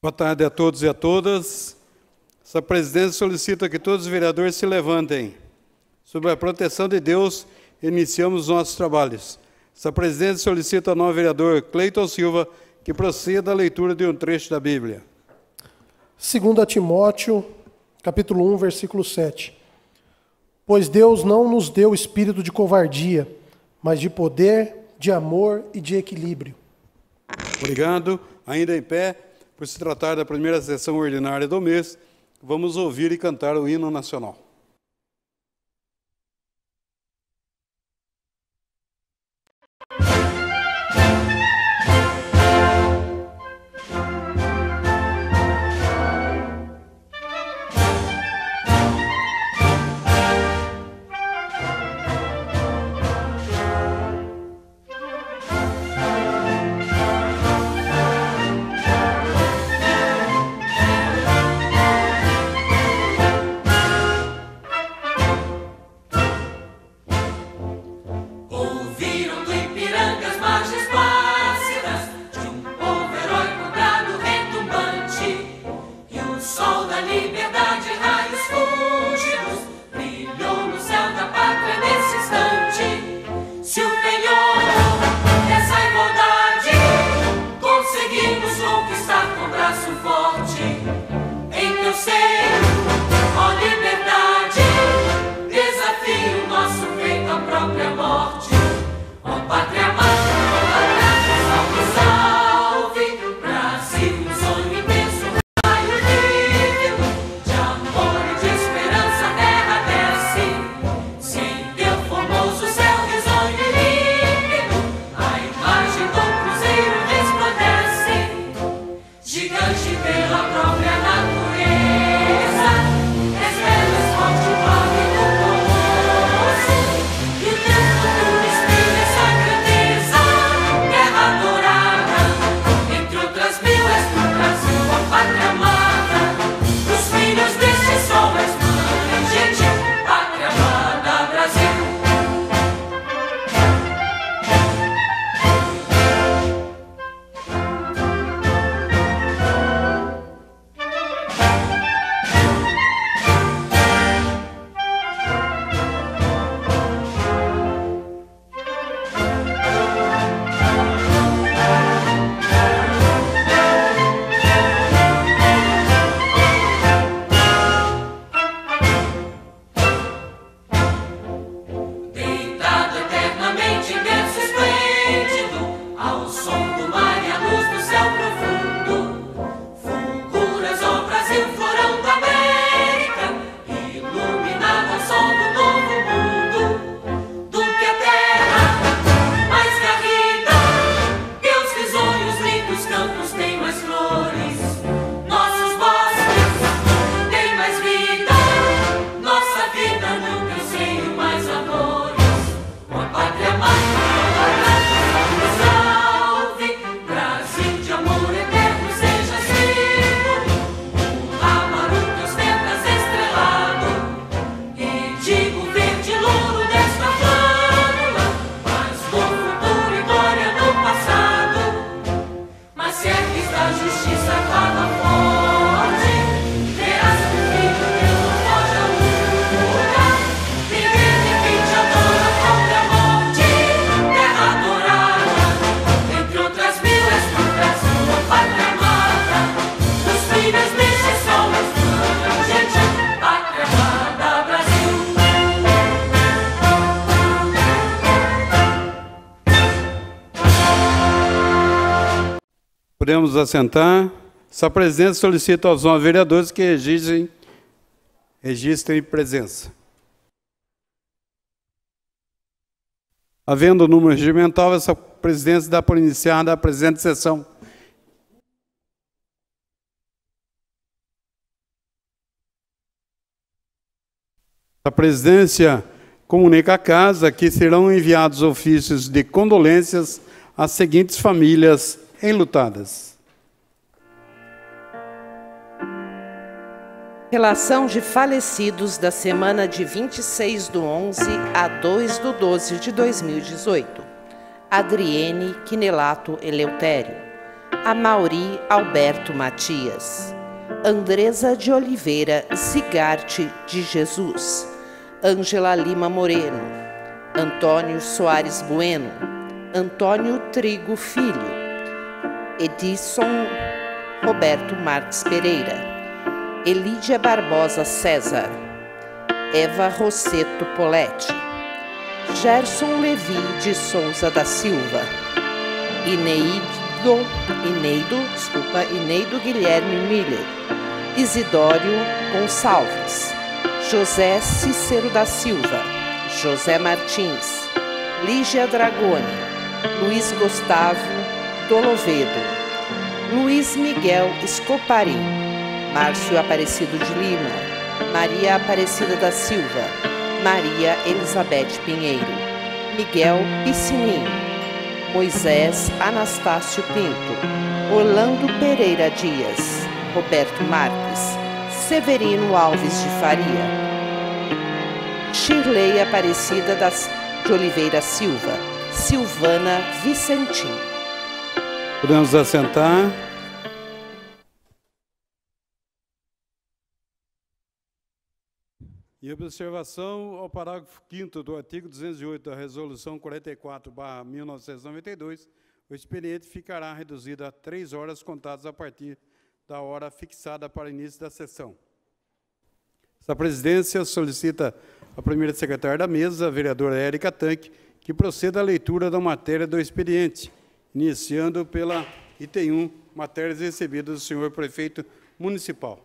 Boa tarde a todos e a todas. Essa presidência solicita que todos os vereadores se levantem. Sob a proteção de Deus, iniciamos os nossos trabalhos. Essa presidência solicita ao novo vereador Cleiton Silva que proceda à leitura de um trecho da Bíblia. 2 Timóteo, capítulo 1, versículo 7. Pois Deus não nos deu espírito de covardia, mas de poder, de amor e de equilíbrio. Obrigado. Ainda em pé, por se tratar da primeira sessão ordinária do mês, vamos ouvir e cantar o hino nacional. Podemos assentar. Essa presidência solicita aos novos vereadores que registrem presença. Havendo número regimental, essa presidência dá por iniciada a presente sessão. A presidência comunica à casa que serão enviados ofícios de condolências às seguintes famílias enlutadas. Relação de falecidos da semana de 26/11 a 2/12 de 2018. Adriene Quinelato Eleutério. Amauri Alberto Matias, Andresa de Oliveira Zigarte de Jesus, Ângela Lima Moreno, Antônio Soares Bueno, Antônio Trigo Filho, Edson Roberto Marques Pereira, Elídia Barbosa César, Eva Rosseto Poletti, Gerson Levi de Souza da Silva, Ineido Guilherme Miller, Isidório Gonçalves, José Cícero da Silva, José Martins, Lígia Dragoni, Luiz Gustavo Dolovedo, Luiz Miguel Escopari, Márcio Aparecido de Lima, Maria Aparecida da Silva, Maria Elizabeth Pinheiro, Miguel Piscininho, Moisés Anastácio Pinto, Orlando Pereira Dias, Roberto Marques, Severino Alves de Faria, Shirley Aparecida de Oliveira Silva, Silvana Vicentim. Podemos assentar. Em observação ao parágrafo 5º do artigo 208 da Resolução 44/1992, o expediente ficará reduzido a 3 horas contadas a partir da hora fixada para o início da sessão. Essa presidência solicita a primeira secretária da mesa, a vereadora Érica Tanque, que proceda à leitura da matéria do expediente, iniciando pela item 1, matérias recebidas do senhor prefeito municipal.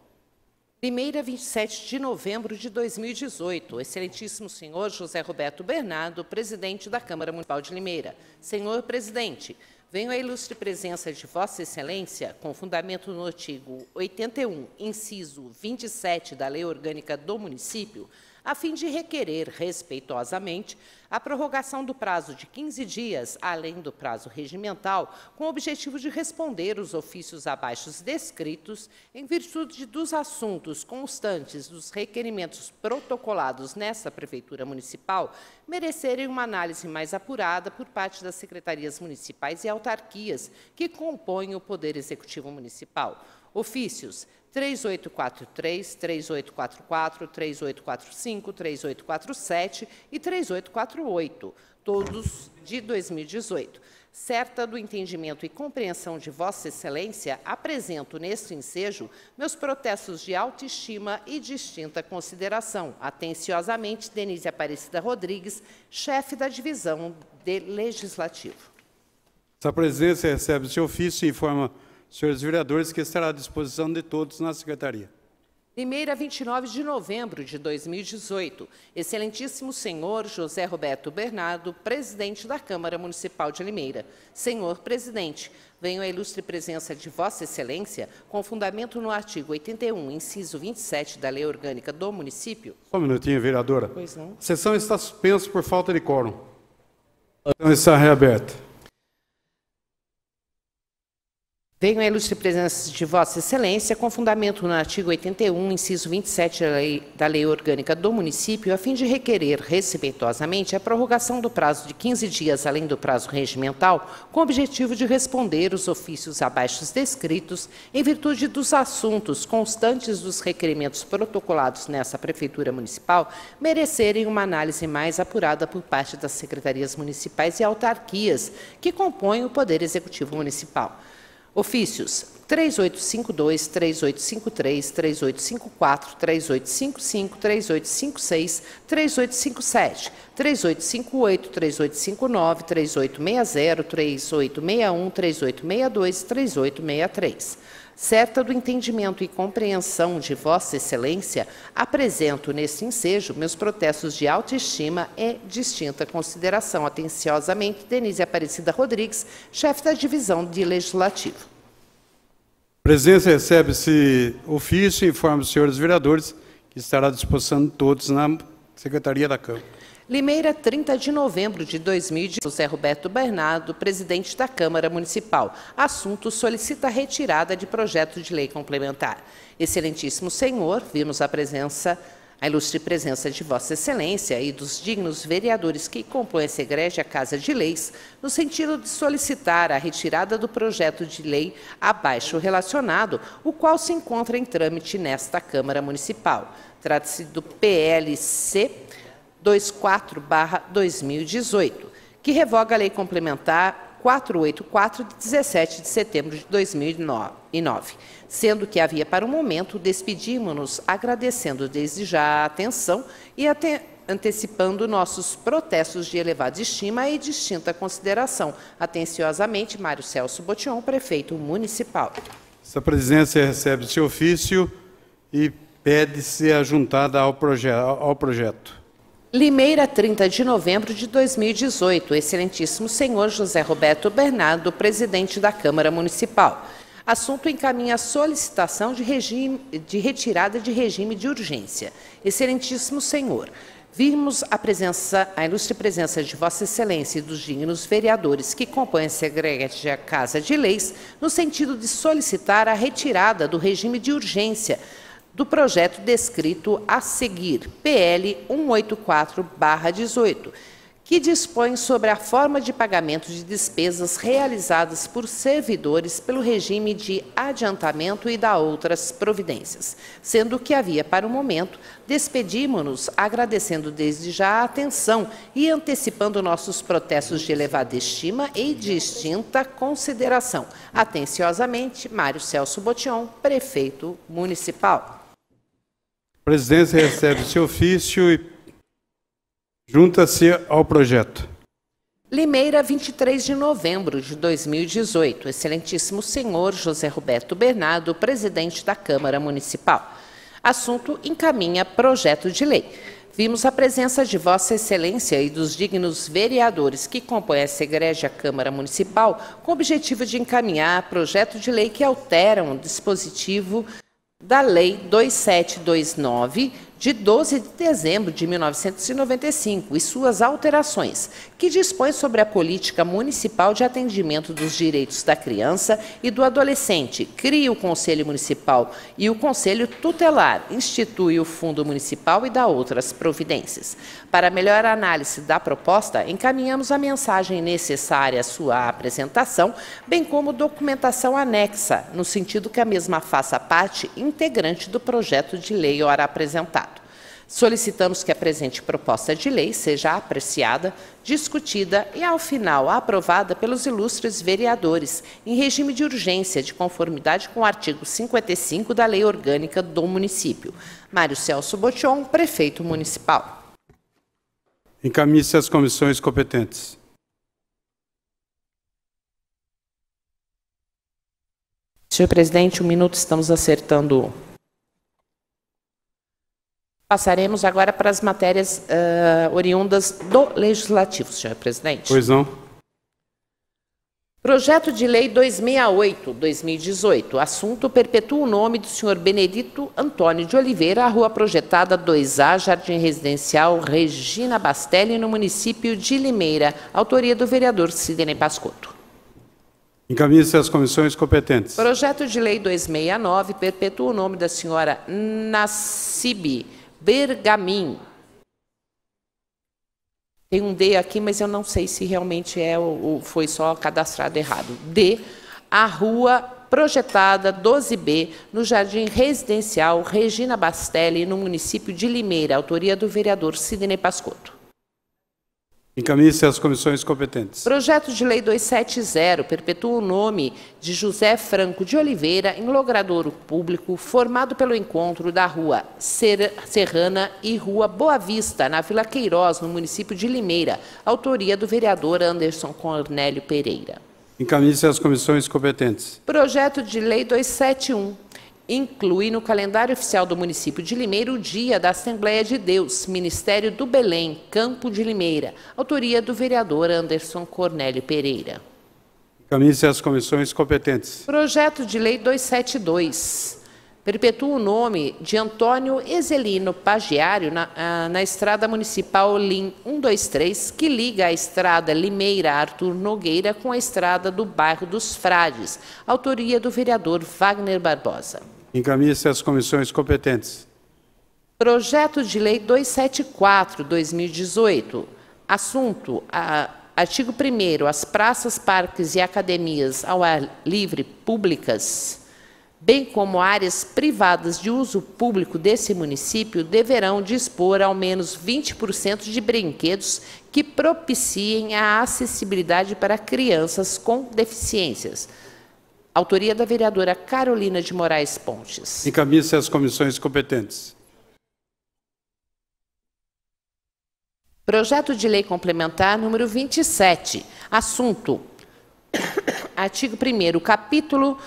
Primeira, 27 de novembro de 2018. Excelentíssimo senhor José Roberto Bernardo, presidente da Câmara Municipal de Limeira. Senhor presidente, venho à ilustre presença de Vossa Excelência, com fundamento no artigo 81, inciso 27 da Lei Orgânica do Município, a fim de requerer, respeitosamente, a prorrogação do prazo de 15 dias, além do prazo regimental, com o objetivo de responder os ofícios abaixo descritos, em virtude dos assuntos constantes dos requerimentos protocolados nesta Prefeitura Municipal, merecerem uma análise mais apurada por parte das secretarias municipais e autarquias que compõem o Poder Executivo Municipal. Ofícios 3843, 3844, 3845, 3847 e 3848, todos de 2018. Certa do entendimento e compreensão de Vossa Excelência, apresento neste ensejo meus protestos de autoestima e distinta consideração. Atenciosamente, Denise Aparecida Rodrigues, chefe da Divisão de Legislativo. Essa presidência recebe esse ofício e informa senhores vereadores que estará à disposição de todos na secretaria. Primeira, 29 de novembro de 2018. Excelentíssimo senhor José Roberto Bernardo, presidente da Câmara Municipal de Limeira. Senhor presidente, venho à ilustre presença de Vossa Excelência, com fundamento no artigo 81, inciso 27 da Lei Orgânica do Município. Só um minutinho, vereadora. Pois não. A sessão está suspensa por falta de quórum. Então está reaberta. Venho à ilustre presença de Vossa Excelência, com fundamento no artigo 81, inciso 27 da Lei Orgânica do Município, a fim de requerer, respeitosamente, a prorrogação do prazo de 15 dias, além do prazo regimental, com o objetivo de responder os ofícios abaixo descritos, em virtude dos assuntos constantes dos requerimentos protocolados nessa Prefeitura Municipal, merecerem uma análise mais apurada por parte das secretarias municipais e autarquias que compõem o Poder Executivo Municipal. Ofícios 3852, 3853, 3854, 3855, 3856, 3857, 3858, 3859, 3860, 3861, 3862 e 3863. Certa do entendimento e compreensão de Vossa Excelência, apresento neste ensejo meus protestos de autoestima e distinta consideração. Atenciosamente, Denise Aparecida Rodrigues, chefe da Divisão de Legislativo. A presidência recebe esse ofício e informa os senhores vereadores que estará à disposição de todos na Secretaria da Câmara. Limeira, 30 de novembro de 2018. José Roberto Bernardo, presidente da Câmara Municipal. Assunto: solicita a retirada de projeto de lei complementar. Excelentíssimo senhor, vimos a A ilustre presença de Vossa Excelência e dos dignos vereadores que compõem essa egrégia Casa de Leis, no sentido de solicitar a retirada do projeto de lei abaixo relacionado, o qual se encontra em trâmite nesta Câmara Municipal. Trata-se do PLC 24/2018, que revoga a Lei Complementar 484, de 17 de setembro de 2009, sendo que havia para o momento, despedimos-nos agradecendo desde já a atenção e antecipando nossos protestos de elevada estima e distinta consideração. Atenciosamente, Mário Celso Botion, prefeito municipal. Essa presidência recebe esse ofício e pede-se a juntada ao projeto. Limeira, 30 de novembro de 2018. Excelentíssimo senhor José Roberto Bernardo, presidente da Câmara Municipal. Assunto encaminha a solicitação de retirada de regime de urgência. Excelentíssimo senhor, vimos a ilustre presença de Vossa Excelência e dos dignos vereadores que compõem essa egrégia Casa de Leis, no sentido de solicitar a retirada do regime de urgência do projeto descrito a seguir, PL 184/18, que dispõe sobre a forma de pagamento de despesas realizadas por servidores pelo regime de adiantamento e da outras providências, sendo que havia para o momento, despedimos-nos agradecendo desde já a atenção e antecipando nossos protestos de elevada estima e distinta consideração. Atenciosamente, Mário Celso Botion, prefeito municipal. A presidência recebe esse ofício e junta-se ao projeto. Limeira, 23 de novembro de 2018. Excelentíssimo senhor José Roberto Bernardo, presidente da Câmara Municipal. Assunto encaminha projeto de lei. Vimos a presença de Vossa Excelência e dos dignos vereadores que compõem essa egrégia Câmara Municipal com o objetivo de encaminhar projeto de lei que alteram o dispositivo da Lei 2729, de 12 de dezembro de 1995, e suas alterações, que dispõe sobre a política municipal de atendimento dos direitos da criança e do adolescente, cria o Conselho Municipal e o Conselho Tutelar, institui o Fundo Municipal e dá outras providências. Para melhor análise da proposta, encaminhamos a mensagem necessária à sua apresentação, bem como documentação anexa, no sentido que a mesma faça parte integrante do projeto de lei ora apresentado. Solicitamos que a presente proposta de lei seja apreciada, discutida e, ao final, aprovada pelos ilustres vereadores, em regime de urgência, de conformidade com o artigo 55 da Lei Orgânica do Município. Mário Celso Botion, prefeito municipal. Encaminhe-se às comissões competentes. Senhor presidente, 1 minuto, estamos acertando. Passaremos agora para as matérias oriundas do Legislativo, senhor presidente. Pois não. Projeto de Lei 268/2018. Assunto: perpetua o nome do senhor Benedito Antônio de Oliveira, a rua projetada 2A, Jardim Residencial Regina Bastelli, no município de Limeira. Autoria do vereador Sidney Pascotto. Encaminhe-se às comissões competentes. Projeto de Lei 269. Perpetua o nome da senhora Nassib Bergamin. Tem um D aqui, mas eu não sei se realmente é ou foi só cadastrado errado. D, a rua projetada 12B, no Jardim Residencial Regina Bastelli, no município de Limeira. Autoria do vereador Sidney Pascotto. Encaminhe-se às comissões competentes. Projeto de Lei 270, perpetua o nome de José Franco de Oliveira em logradouro público, formado pelo encontro da Rua Serrana e Rua Boa Vista, na Vila Queiroz, no município de Limeira. Autoria do vereador Anderson Cornélio Pereira. Encaminhe-se às comissões competentes. Projeto de Lei 271. Inclui no calendário oficial do município de Limeira o Dia da Assembleia de Deus, Ministério do Belém, Campo de Limeira. Autoria do vereador Anderson Cornélio Pereira. Encaminhe-se às comissões competentes. Projeto de Lei 272. Perpetua o nome de Antônio Ezelino Pagiário na Estrada Municipal LIM 123, que liga a Estrada Limeira Arthur Nogueira com a Estrada do Bairro dos Frades. Autoria do vereador Wagner Barbosa. Encaminhe-se às comissões competentes. Projeto de Lei 274/2018. Assunto: artigo 1º. As praças, parques e academias ao ar livre públicas, bem como áreas privadas de uso público desse município, deverão dispor ao menos 20% de brinquedos que propiciem a acessibilidade para crianças com deficiências. Autoria da vereadora Carolina de Moraes Pontes. Encaminhe-se às comissões competentes. Projeto de Lei Complementar número 27. Assunto: artigo 1º,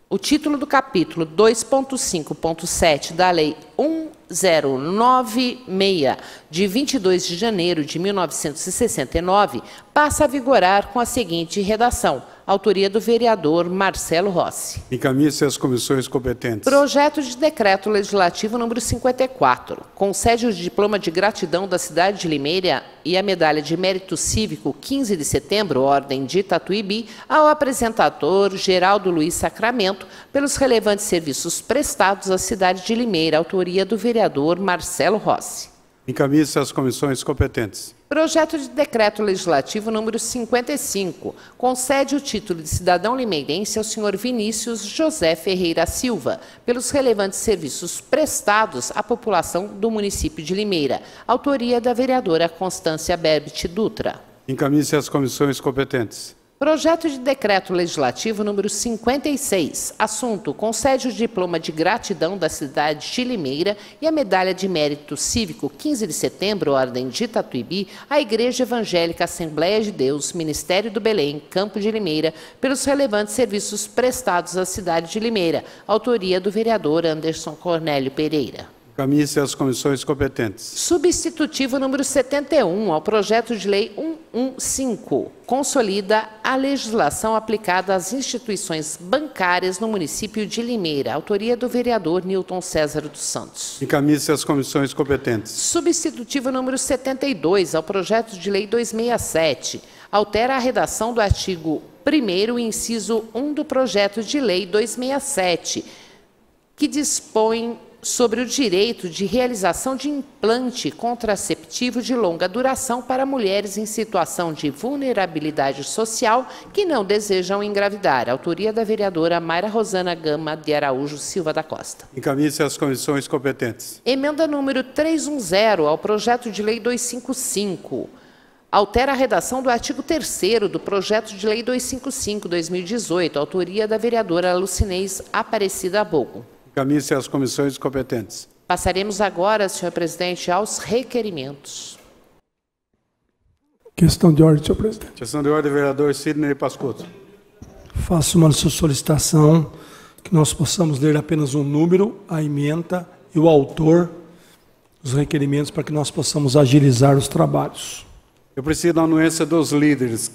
o título do capítulo 2.5.7 da Lei 1096, de 22 de janeiro de 1969, passa a vigorar com a seguinte redação. Autoria do vereador Marcelo Rossi. Encaminhe-se às comissões competentes. Projeto de Decreto Legislativo número 54. Concede o diploma de gratidão da cidade de Limeira e a medalha de mérito cívico 15 de setembro, Ordem de Itatuíbi, ao apresentador Geraldo Luiz Sacramento, pelos relevantes serviços prestados à cidade de Limeira. Autoria do vereador Marcelo Rossi. Encaminhe-se às comissões competentes. Projeto de Decreto Legislativo número 55. Concede o título de cidadão limeirense ao senhor Vinícius José Ferreira Silva, pelos relevantes serviços prestados à população do município de Limeira. Autoria da vereadora Constância Berbit Dutra. Encaminhe-se às comissões competentes. Projeto de Decreto Legislativo número 56. Assunto: concede o diploma de gratidão da cidade de Limeira e a medalha de mérito cívico 15 de setembro, Ordem de Itatuíbi, à Igreja Evangélica Assembleia de Deus, Ministério do Belém, Campo de Limeira, pelos relevantes serviços prestados à cidade de Limeira. Autoria do vereador Anderson Cornélio Pereira. Encaminhe-se às comissões competentes. Substitutivo número 71 ao projeto de lei 115. Consolida a legislação aplicada às instituições bancárias no município de Limeira. Autoria do vereador Nilton César dos Santos. Encaminhe-se às comissões competentes. Substitutivo número 72 ao projeto de lei 267. Altera a redação do artigo 1º, inciso 1 do projeto de lei 267, que dispõe sobre o direito de realização de implante contraceptivo de longa duração para mulheres em situação de vulnerabilidade social que não desejam engravidar. Autoria da vereadora Mayra Rosana Gama de Araújo Silva da Costa. Encaminhe-se às comissões competentes. Emenda número 310 ao projeto de lei 255. Altera a redação do artigo 3º do projeto de lei 255/2018. Autoria da vereadora Lucinês Aparecida Bogo. Encaminhe-se às comissões competentes. Passaremos agora, senhor presidente, aos requerimentos. Questão de ordem, senhor presidente. Questão de ordem, vereador Sidney Pascotto. Faço uma solicitação que nós possamos ler apenas um número, a ementa e o autor dos requerimentos para que nós possamos agilizar os trabalhos. Eu preciso da anuência dos líderes.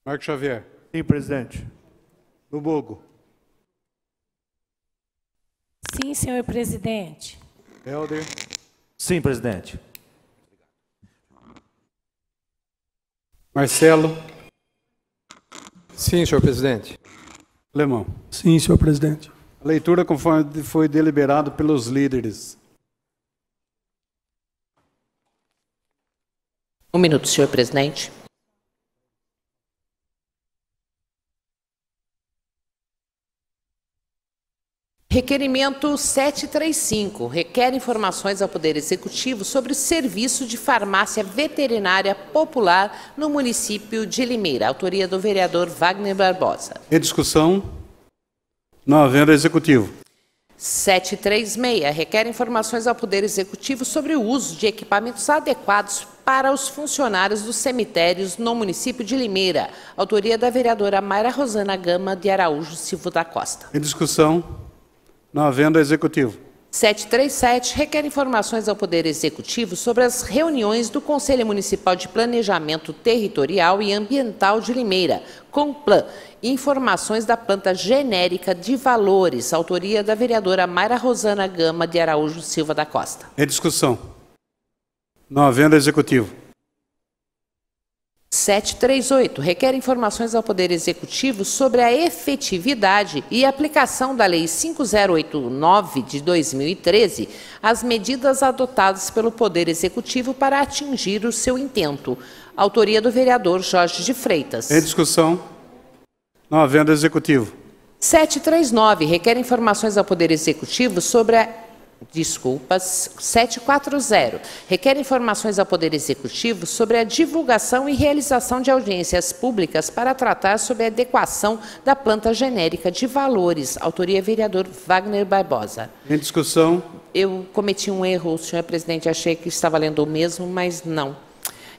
Marco Xavier. Sim, presidente. No Bogo. Sim, senhor presidente. Helder. Sim, presidente. Marcelo. Sim, senhor presidente. Lemão. Sim, senhor presidente. A leitura conforme foi deliberado pelos líderes. Um minuto, senhor presidente. Requerimento 735. Requer informações ao Poder Executivo sobre o serviço de farmácia veterinária popular no município de Limeira. Autoria do vereador Wagner Barbosa. Em discussão, não havendo executivo. 736. Requer informações ao Poder Executivo sobre o uso de equipamentos adequados para os funcionários dos cemitérios no município de Limeira. Autoria da vereadora Mayra Rosana Gama de Araújo Silva da Costa. Em discussão, não havendo executivo. 737 requer informações ao Poder Executivo sobre as reuniões do Conselho Municipal de Planejamento Territorial e Ambiental de Limeira, CONPLAN, e informações da planta genérica de valores. Autoria da vereadora Mayra Rosana Gama de Araújo Silva da Costa. Em discussão, não havendo executivo. 738, requer informações ao Poder Executivo sobre a efetividade e aplicação da Lei 5089 de 2013, as medidas adotadas pelo Poder Executivo para atingir o seu intento. Autoria do vereador Jorge de Freitas. Em discussão. Não havendo executivo. 739, requer informações ao Poder Executivo sobre a... Desculpas. 740, requer informações ao Poder Executivo sobre a divulgação e realização de audiências públicas para tratar sobre a adequação da planta genérica de valores. Autoria vereador Wagner Barbosa. Em discussão. Eu cometi um erro, senhor presidente, achei que estava lendo o mesmo, mas não.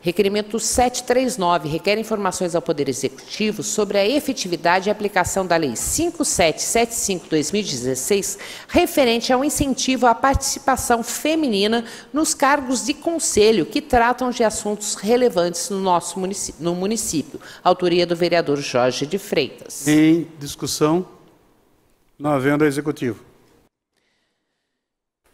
Requerimento 739, requer informações ao Poder Executivo sobre a efetividade e aplicação da Lei 5775/2016, referente ao incentivo à participação feminina nos cargos de conselho que tratam de assuntos relevantes no nosso município. Autoria do vereador Jorge de Freitas. Em discussão. Não havendo executivo.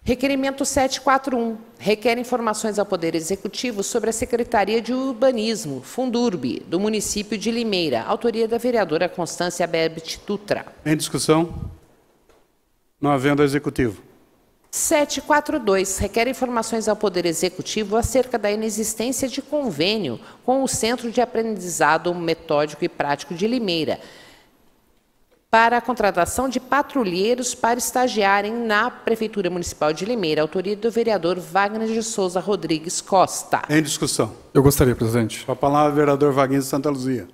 Requerimento 741, requer informações ao Poder Executivo sobre a Secretaria de Urbanismo, Fundurb, do município de Limeira. Autoria da vereadora Constância Berbit Dutra. Em discussão. Não havendo executivo. 742, requer informações ao Poder Executivo acerca da inexistência de convênio com o Centro de Aprendizado Metódico e Prático de Limeira, para a contratação de patrulheiros para estagiarem na Prefeitura Municipal de Limeira. Autoria do vereador Wagner de Souza Rodrigues Costa. Em discussão. Eu gostaria, presidente. Com a palavra, vereador Vaguinho de Santa Luzia.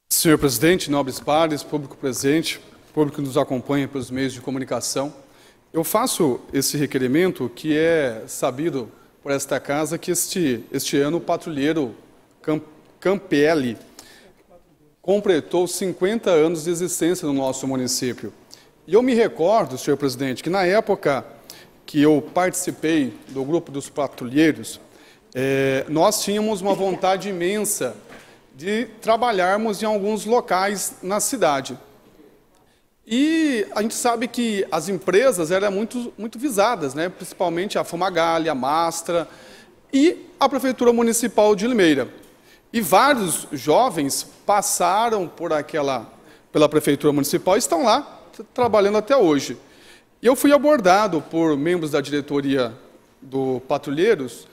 Senhor presidente, nobres pares, público presente, público que nos acompanha pelos meios de comunicação, eu faço esse requerimento que é sabido por esta casa que este ano o patrulheiro Campelli completou 50 anos de existência no nosso município. E eu me recordo, senhor presidente, que na época que eu participei do grupo dos patrulheiros, nós tínhamos uma vontade imensa de trabalharmos em alguns locais na cidade. E a gente sabe que as empresas eram muito visadas, né? Principalmente a Fumagalli, a Mastra e a Prefeitura Municipal de Limeira. E vários jovens passaram pela Prefeitura Municipal e estão lá trabalhando até hoje. E eu fui abordado por membros da diretoria do Patrulheiros,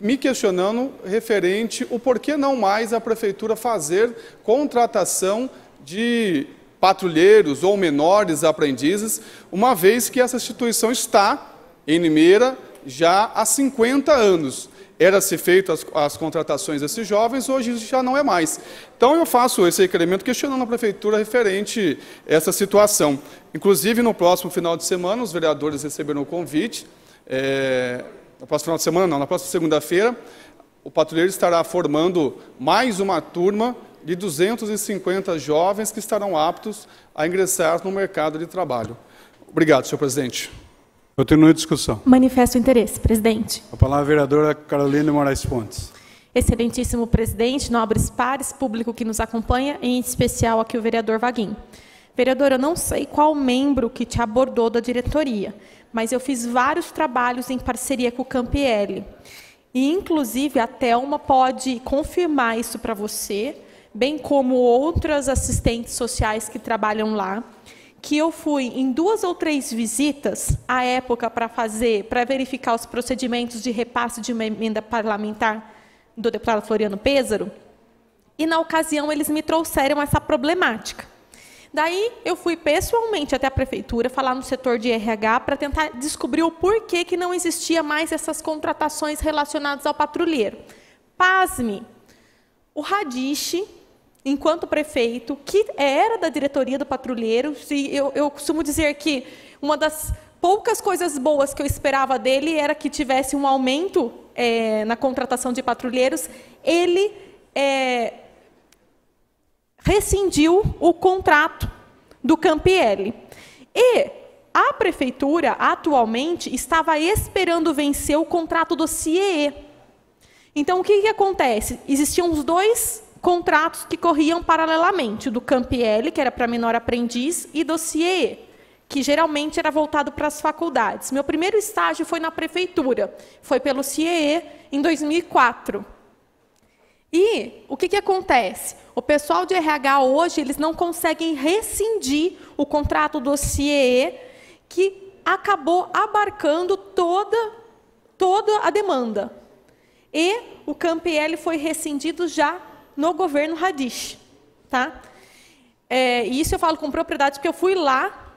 me questionando referente o porquê não mais a Prefeitura fazer contratação de patrulheiros ou menores aprendizes, uma vez que essa instituição está em Limeira já há 50 anos. Era-se feito as contratações desses jovens, hoje já não é mais. Então, eu faço esse requerimento questionando a Prefeitura referente a essa situação. Inclusive, no próximo final de semana, os vereadores receberam o convite. No próximo final de semana, não, na próxima segunda-feira, o patrulheiro estará formando mais uma turma de 250 jovens que estarão aptos a ingressar no mercado de trabalho. Obrigado, senhor presidente. Continua a discussão. Manifesto o interesse, presidente. A palavra à vereadora Carolina Moraes Pontes. Excelentíssimo presidente, nobres pares, público que nos acompanha, em especial aqui o vereador Vaguinho. Vereador, eu não sei qual membro que te abordou da diretoria, mas eu fiz vários trabalhos em parceria com o Campielli. E, inclusive, a Thelma pode confirmar isso para você, bem como outras assistentes sociais que trabalham lá, que eu fui em 2 ou 3 visitas, à época, para verificar os procedimentos de repasse de uma emenda parlamentar do deputado Floriano Pêssaro, e, na ocasião, eles me trouxeram essa problemática. Daí, eu fui pessoalmente até a prefeitura, falar no setor de RH, para tentar descobrir o porquê que não existia mais essas contratações relacionadas ao patrulheiro. Pasme, o Radiche, enquanto prefeito, que era da diretoria do patrulheiro, e eu costumo dizer que uma das poucas coisas boas que eu esperava dele era que tivesse um aumento na contratação de patrulheiros, ele rescindiu o contrato do Campielli. E a prefeitura, atualmente, estava esperando vencer o contrato do CIEE. Então, o que acontece? Existiam os 2 contratos que corriam paralelamente, o do Campielli, que era para menor aprendiz, e do CIEE, que geralmente era voltado para as faculdades. Meu primeiro estágio foi na prefeitura, foi pelo CIEE em 2004. E o que acontece? O pessoal de RH hoje, eles não conseguem rescindir o contrato do CIEE, que acabou abarcando toda a demanda. E o CAMPL foi rescindido já no governo Radish. Tá? E isso eu falo com propriedade, porque eu fui lá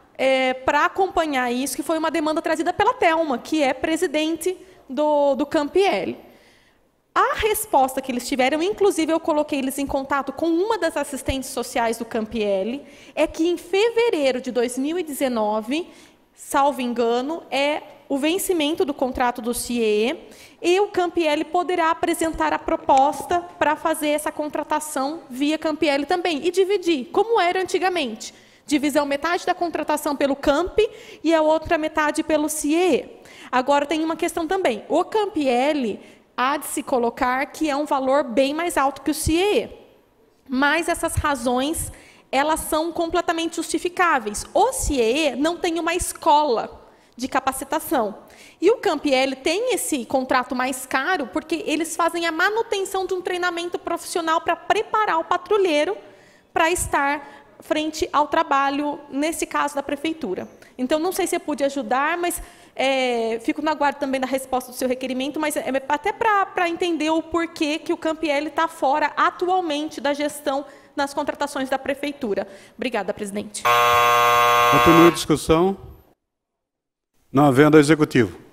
para acompanhar isso, que foi uma demanda trazida pela Thelma, que é presidente do CAMPL. A resposta que eles tiveram, inclusive eu coloquei eles em contato com uma das assistentes sociais do CAMPL, é que em fevereiro de 2019, salvo engano, é o vencimento do contrato do CIEE, e o CAMPL poderá apresentar a proposta para fazer essa contratação via CAMPL também, e dividir, como era antigamente. Divisão, metade da contratação pelo CAMP e a outra metade pelo CIEE. Agora tem uma questão também. O CAMPL há de se colocar que é um valor bem mais alto que o CIEE. Mas essas razões, elas são completamente justificáveis. O CIEE não tem uma escola de capacitação. E o CAMPL tem esse contrato mais caro porque eles fazem a manutenção de um treinamento profissional para preparar o patrulheiro para estar frente ao trabalho, nesse caso, da prefeitura. Então, não sei se eu pude ajudar, mas fico no aguardo também da resposta do seu requerimento, mas até para entender o porquê que o CAMPL está fora, atualmente, da gestão nas contratações da prefeitura. Obrigada, presidente. Continua a discussão. Não havendo executivo.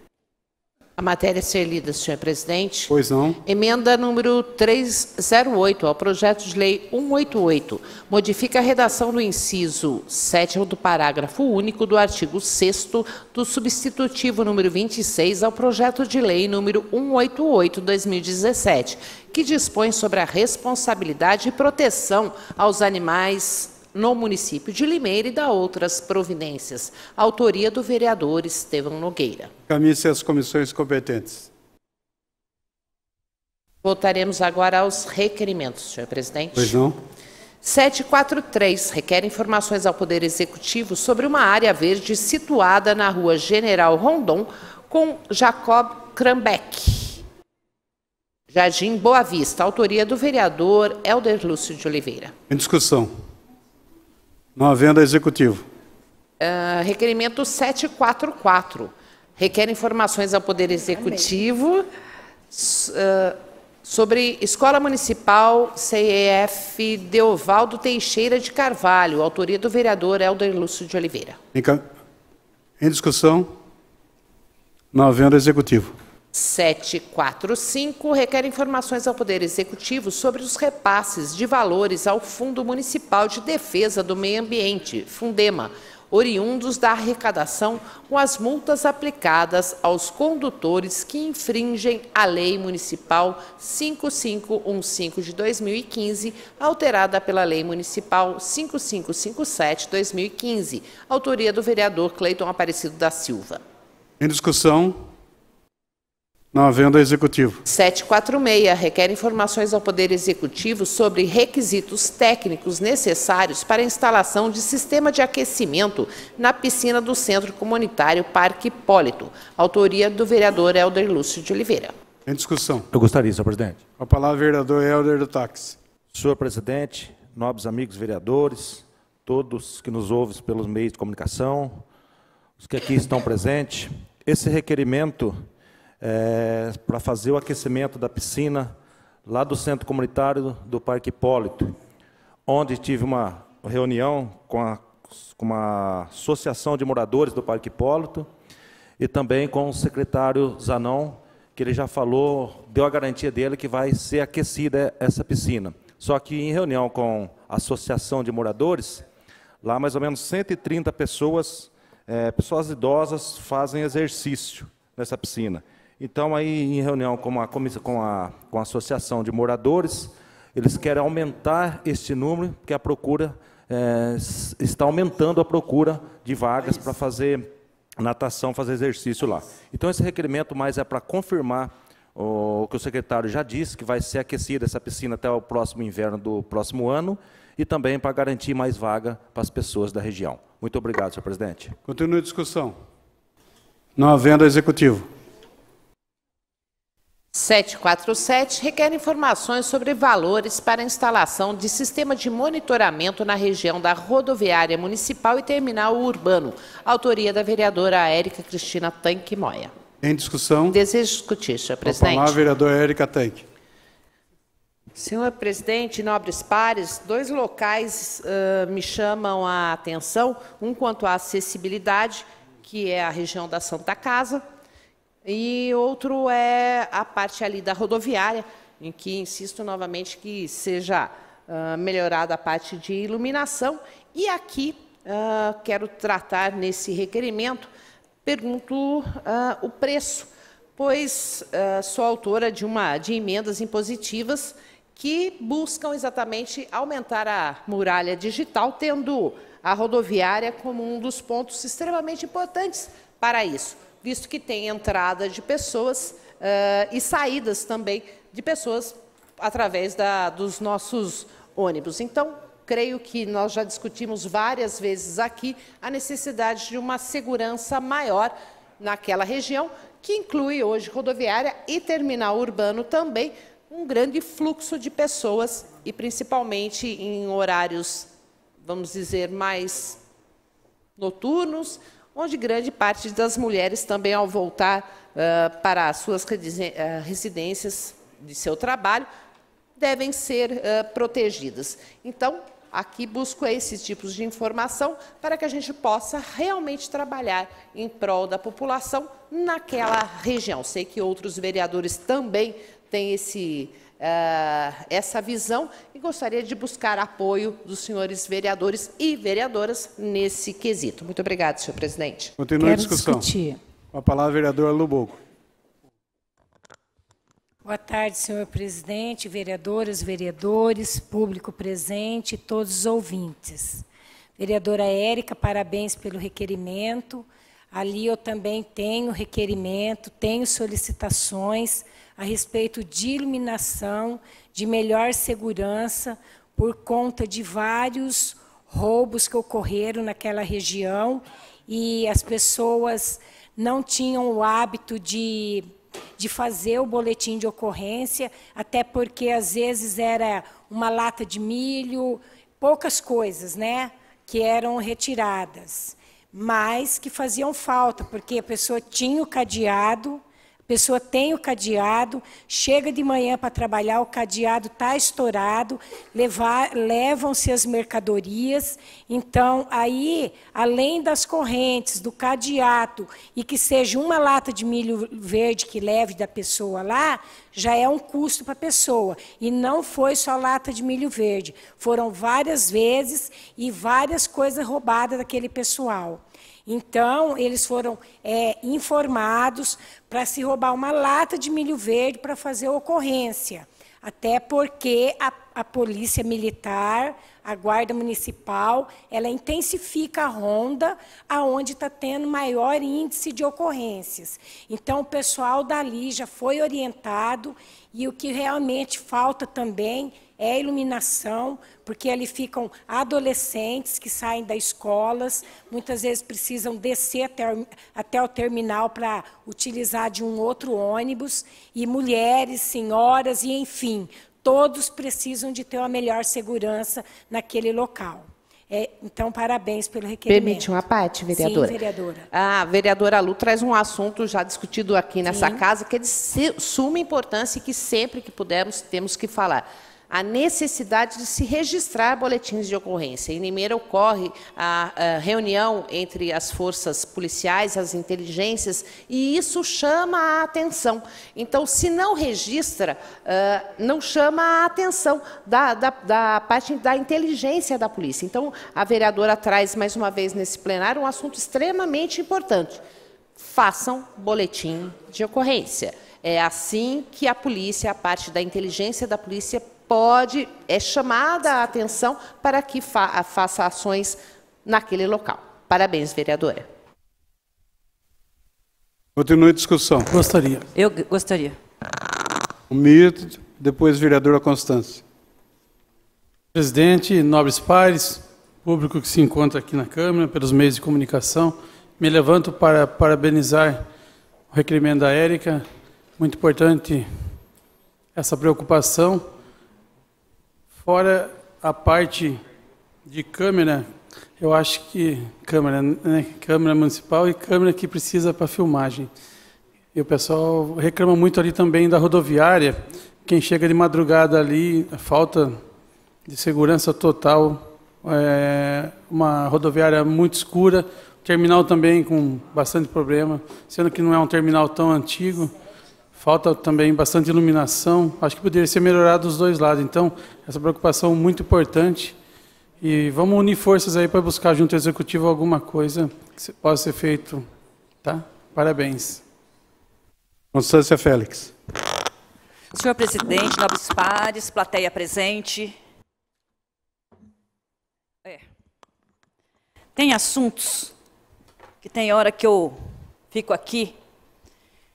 A matéria a ser lida, senhor presidente. Pois não. Emenda número 308 ao projeto de lei 188. Modifica a redação do inciso 7º do parágrafo único do artigo 6º do substitutivo número 26 ao projeto de lei número 188/2017, que dispõe sobre a responsabilidade e proteção aos animais no município de Limeira e da outras providências. Autoria do vereador Estevão Nogueira. Caminhe-se às comissões competentes. Votaremos agora aos requerimentos, senhor presidente. Pois não. 743 requer informações ao Poder Executivo sobre uma área verde situada na rua General Rondon com Jacob Krambeck, Jardim Boa Vista. Autoria do vereador Helder Lúcio de Oliveira. Em discussão. Não havendo executivo. Requerimento 744. Requer informações ao Poder Executivo sobre Escola Municipal CEF Deovaldo Teixeira de Carvalho. Autoria do vereador Helder Lúcio de Oliveira. Em discussão. Não havendo executivo. 745 requer informações ao Poder Executivo sobre os repasses de valores ao Fundo Municipal de Defesa do Meio Ambiente, Fundema, oriundos da arrecadação com as multas aplicadas aos condutores que infringem a Lei Municipal 5515 de 2015, alterada pela Lei Municipal 5557 de 2015. Autoria do vereador Cleiton Aparecido da Silva. Em discussão. Não havendo executivo. 746 requer informações ao Poder Executivo sobre requisitos técnicos necessários para a instalação de sistema de aquecimento na piscina do Centro Comunitário Parque Hipólito. Autoria do vereador Helder Lúcio de Oliveira. Em discussão. Eu gostaria, senhor presidente. A palavra, vereador Helder do Táxi. Senhor presidente, nobres amigos vereadores, todos que nos ouvem pelos meios de comunicação, os que aqui estão presentes, esse requerimento para fazer o aquecimento da piscina lá do Centro Comunitário do Parque Hipólito, onde tive uma reunião com uma associação de moradores do Parque Hipólito e também com o secretário Zanon, que ele já falou, deu a garantia dele que vai ser aquecida essa piscina. Só que em reunião com a associação de moradores, lá mais ou menos 130 pessoas, pessoas idosas, fazem exercício nessa piscina. Então, aí, em reunião com a associação de moradores, eles querem aumentar este número, porque a procura está aumentando a procura de vagas para fazer natação, fazer exercício lá. Então, esse requerimento mais é para confirmar o que o secretário já disse, que vai ser aquecida essa piscina até o próximo inverno do próximo ano, e também para garantir mais vaga para as pessoas da região. Muito obrigado, senhor presidente. Continua a discussão. Não havendo executivo. 747 requer informações sobre valores para a instalação de sistema de monitoramento na região da rodoviária municipal e terminal urbano. Autoria da vereadora Érica Cristina Tanque Moia. Em discussão. Desejo discutir, senhor Com a presidente. palavra, vereadora Érica Tanque. Senhor presidente, nobres pares, dois locais me chamam a atenção, um quanto à acessibilidade, que é a região da Santa Casa, e outro é a parte ali da rodoviária, em que insisto novamente que seja melhorada a parte de iluminação. E aqui quero tratar nesse requerimento, pergunto o preço, pois sou autora de emendas impositivas que buscam exatamente aumentar a muralha digital, tendo a rodoviária como um dos pontos extremamente importantes para isso, visto que tem entrada de pessoas e saídas também de pessoas através dos nossos ônibus. Então, creio que nós já discutimos várias vezes aqui a necessidade de uma segurança maior naquela região, que inclui hoje rodoviária e terminal urbano também, um grande fluxo de pessoas e principalmente em horários, vamos dizer, mais noturnos, onde grande parte das mulheres também, ao voltar para as suas residências de seu trabalho, devem ser protegidas. Então, aqui busco esses tipos de informação para que a gente possa realmente trabalhar em prol da população naquela região. Sei que outros vereadores também têm essa visão e gostaria de buscar apoio dos senhores vereadores e vereadoras nesse quesito. Muito obrigada, senhor presidente. Continua a discussão. Discutir. Com a palavra, vereadora Lubogo. Boa tarde, senhor presidente, vereadoras, vereadores, público presente e todos os ouvintes. Vereadora Érica, parabéns pelo requerimento. Ali eu também tenho requerimento, tenho solicitações a respeito de iluminação, de melhor segurança, por conta de vários roubos que ocorreram naquela região e as pessoas não tinham o hábito de fazer o boletim de ocorrência, até porque, às vezes, era uma lata de milho, poucas coisas, né, que eram retiradas, mas que faziam falta, porque a pessoa tinha o cadeado, a pessoa tem o cadeado, chega de manhã para trabalhar, o cadeado está estourado, levam-se as mercadorias. Então, aí, além das correntes, do cadeado, e que seja uma lata de milho verde que leve da pessoa lá, já é um custo para a pessoa. E não foi só lata de milho verde, foram várias vezes e várias coisas roubadas daquele pessoal. Então, eles foram informados para se roubar uma lata de milho verde para fazer ocorrência. Até porque a Polícia Militar, a Guarda Municipal, ela intensifica a ronda aonde está tendo maior índice de ocorrências. Então, o pessoal dali já foi orientado e o que realmente falta também é a iluminação, porque ali ficam adolescentes que saem das escolas, muitas vezes precisam descer até o terminal para utilizar de um outro ônibus, e mulheres, senhoras, e enfim, todos precisam de ter uma melhor segurança naquele local. Então, parabéns pelo requerimento. Permite uma parte, vereadora? Sim, vereadora. A vereadora Lu traz um assunto já discutido aqui nessa casa, que é de suma importância e que sempre que pudermos temos que falar. A necessidade de se registrar boletins de ocorrência. Em Limeira ocorre a reunião entre as forças policiais, as inteligências, e isso chama a atenção. Então, se não registra, não chama a atenção da parte da inteligência da polícia. Então, a vereadora traz, mais uma vez, nesse plenário, um assunto extremamente importante. Façam boletim de ocorrência. É assim que a polícia, a parte da inteligência da polícia, é chamada a atenção para que faça ações naquele local. Parabéns, vereadora. Continue a discussão. Gostaria. Eu gostaria. O Mito, depois vereadora Constância. Presidente, nobres pares, público que se encontra aqui na Câmara, pelos meios de comunicação, me levanto para parabenizar o requerimento da Érica muito importante essa preocupação. Fora a parte de câmera, eu acho que câmera, né? Câmera municipal e câmera que precisa para filmagem. E o pessoal reclama muito ali também da rodoviária. Quem chega de madrugada ali, a falta de segurança total, uma rodoviária muito escura, terminal também com bastante problema, sendo que não é um terminal tão antigo. Falta também bastante iluminação. Acho que poderia ser melhorado dos dois lados. Então, essa preocupação é muito importante. E vamos unir forças aí para buscar junto ao Executivo alguma coisa que possa ser feito. Tá? Parabéns. Constância Félix. Senhor presidente, nobres pares, plateia presente. Tem assuntos que tem hora que eu fico aqui,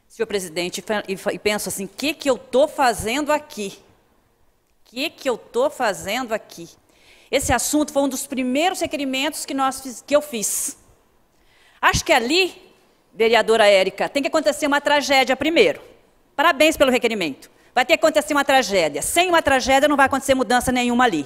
senhor presidente, e penso assim, o que eu estou fazendo aqui? O que eu estou fazendo aqui? Esse assunto foi um dos primeiros requerimentos que eu fiz. Acho que ali, vereadora Érica, tem que acontecer uma tragédia primeiro. Parabéns pelo requerimento. Vai ter que acontecer uma tragédia. Sem uma tragédia não vai acontecer mudança nenhuma ali.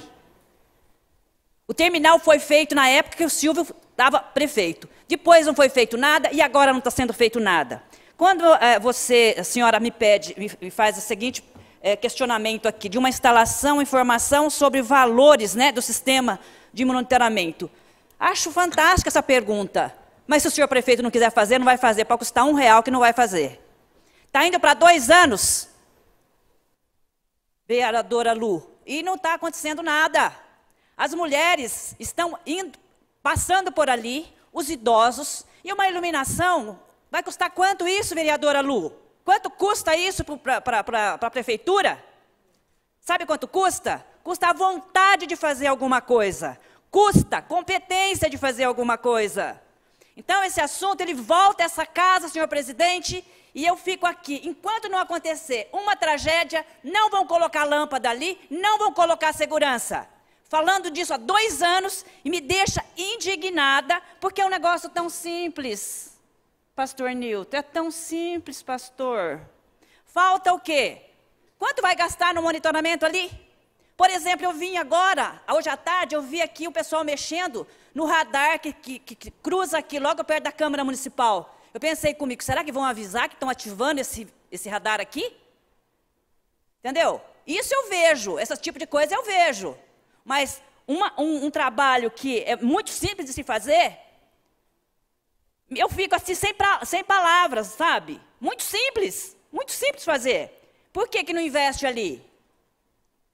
O terminal foi feito na época que o Silvio estava prefeito. Depois não foi feito nada e agora não está sendo feito nada. Quando a senhora me pede, me faz o seguinte questionamento aqui, de uma instalação, informação sobre valores, né, do sistema de monitoramento. Acho fantástica essa pergunta. Mas se o senhor prefeito não quiser fazer, não vai fazer. Pode custar R$1 que não vai fazer. Está indo para 2 anos, vereadora Lu, e não está acontecendo nada. As mulheres estão passando por ali, os idosos, e uma iluminação vai custar quanto isso, vereadora Lu? Quanto custa isso para a prefeitura? Sabe quanto custa? Custa a vontade de fazer alguma coisa. Custa competência de fazer alguma coisa. Então, esse assunto, ele volta a essa casa, senhor presidente, e eu fico aqui. Enquanto não acontecer uma tragédia, não vão colocar lâmpada ali, não vão colocar segurança. Falando disso há 2 anos e me deixa indignada, porque é um negócio tão simples. Pastor Nilton, é tão simples, pastor. Falta o quê? Quanto vai gastar no monitoramento ali? Por exemplo, eu vim agora, hoje à tarde, eu vi aqui o pessoal mexendo no radar que cruza aqui, logo perto da Câmara Municipal. Eu pensei comigo, será que vão avisar que estão ativando esse radar aqui? Entendeu? Isso eu vejo, esse tipo de coisa eu vejo. Mas um trabalho que é muito simples de se fazer, eu fico assim sem palavras, sabe? Muito simples fazer. Por que não investe ali?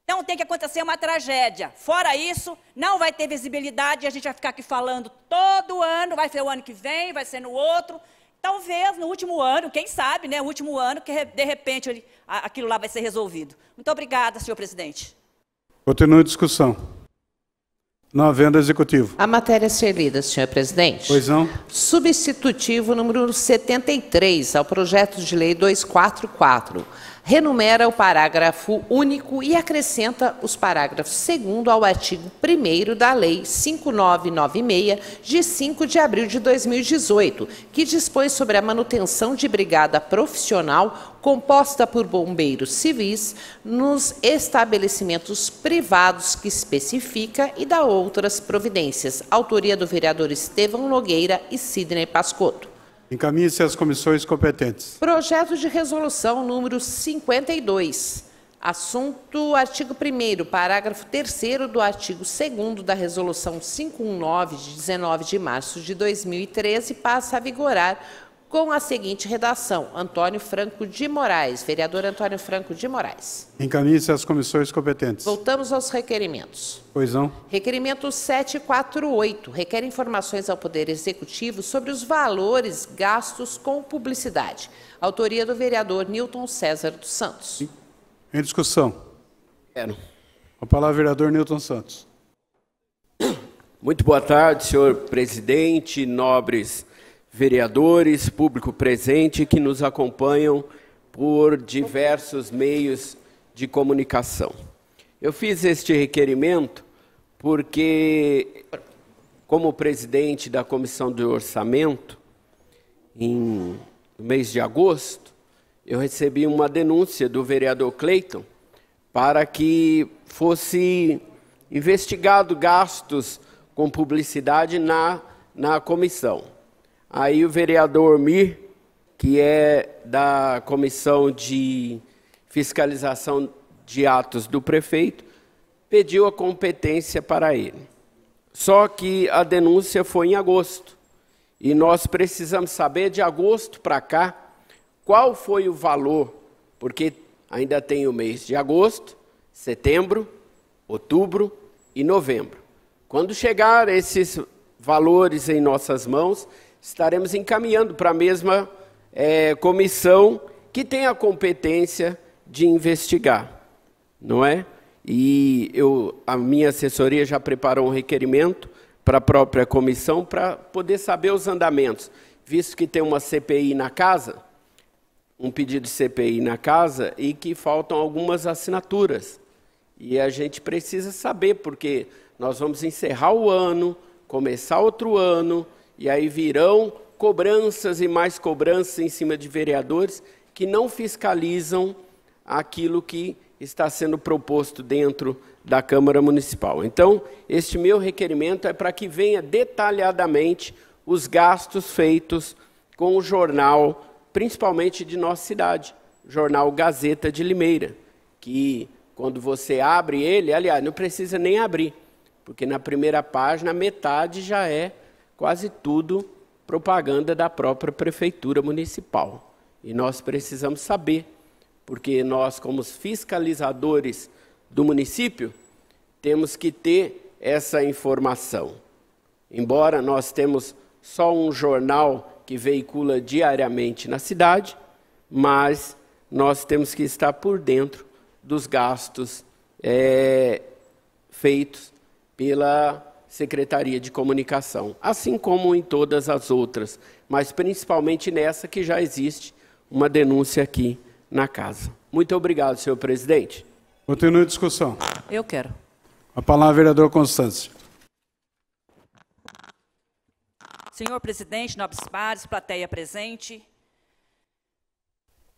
Então tem que acontecer uma tragédia. Fora isso, não vai ter visibilidade e a gente vai ficar aqui falando todo ano, vai ser o ano que vem, vai ser no outro. Talvez no último ano, quem sabe, né? O último ano, que de repente aquilo lá vai ser resolvido. Muito obrigada, senhor presidente. Continua a discussão. Não havendo executivo. A matéria a ser lida, senhor presidente. Pois não. Substitutivo número 73 ao projeto de lei 244. Renumera o parágrafo único e acrescenta os parágrafos 2º ao artigo 1º da Lei 5996, de 5 de abril de 2018, que dispõe sobre a manutenção de brigada profissional composta por bombeiros civis nos estabelecimentos privados que especifica e dá outras providências. Autoria do vereador Estevão Nogueira e Sidney Pascotto. Encaminhe-se às comissões competentes. Projeto de resolução número 52. Assunto, artigo 1º, parágrafo 3º do artigo 2º da resolução 519, de 19 de março de 2013, passa a vigorar com a seguinte redação. Antônio Franco de Moraes. Vereador Antônio Franco de Moraes. Encaminhe-se às comissões competentes. Voltamos aos requerimentos. Pois não. Requerimento 748. Requer informações ao Poder Executivo sobre os valores gastos com publicidade. Autoria do vereador Nilton César dos Santos. Em discussão. Quero. A palavra, vereador Nilton Santos. Muito boa tarde, senhor presidente, nobres vereadores, público presente que nos acompanham por diversos meios de comunicação. Eu fiz este requerimento porque, como presidente da Comissão de Orçamento, no mês de agosto, eu recebi uma denúncia do vereador Cleiton para que fosse investigado gastos com publicidade na comissão. Aí o vereador Mir, que é da Comissão de Fiscalização de Atos do Prefeito, pediu a competência para ele. Só que a denúncia foi em agosto, e nós precisamos saber de agosto para cá qual foi o valor, porque ainda tem o mês de agosto, setembro, outubro e novembro. Quando chegar esses valores em nossas mãos, estaremos encaminhando para a mesma comissão que tem a competência de investigar, não é? E a minha assessoria já preparou um requerimento para a própria comissão para poder saber os andamentos, visto que tem uma CPI na casa, um pedido de CPI na casa e que faltam algumas assinaturas. E a gente precisa saber, porque nós vamos encerrar o ano, começar outro ano, e aí virão cobranças e mais cobranças em cima de vereadores que não fiscalizam aquilo que está sendo proposto dentro da Câmara Municipal. Então, este meu requerimento é para que venha detalhadamente os gastos feitos com o jornal, principalmente de nossa cidade, jornal Gazeta de Limeira, que quando você abre ele, aliás, não precisa nem abrir, porque na primeira página metade já é quase tudo propaganda da própria Prefeitura Municipal. E nós precisamos saber, porque nós, como fiscalizadores do município, temos que ter essa informação. Embora nós temos só um jornal que veicula diariamente na cidade, mas nós temos que estar por dentro dos gastos feitos pela Secretaria de Comunicação, assim como em todas as outras, mas principalmente nessa que já existe uma denúncia aqui na casa. Muito obrigado, senhor presidente. Continue a discussão. Eu quero. A palavra, vereador Constância. Senhor presidente, nobres pares, plateia presente.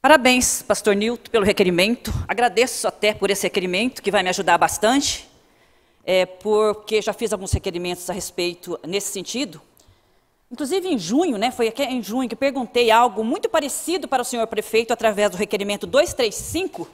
Parabéns, pastor Nilton, pelo requerimento. Agradeço até por esse requerimento, que vai me ajudar bastante, porque já fiz alguns requerimentos a respeito nesse sentido. Inclusive em junho, foi aqui em junho que perguntei algo muito parecido para o senhor prefeito através do requerimento 235.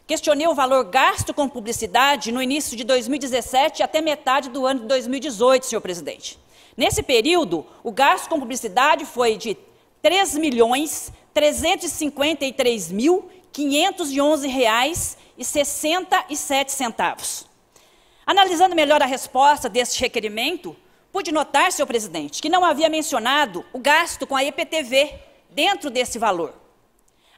Questionei o valor gasto com publicidade no início de 2017 até metade do ano de 2018, senhor presidente. Nesse período, o gasto com publicidade foi de R$ 3.353.511,67. Analisando melhor a resposta desse requerimento, pude notar, senhor presidente, que não havia mencionado o gasto com a EPTV dentro desse valor.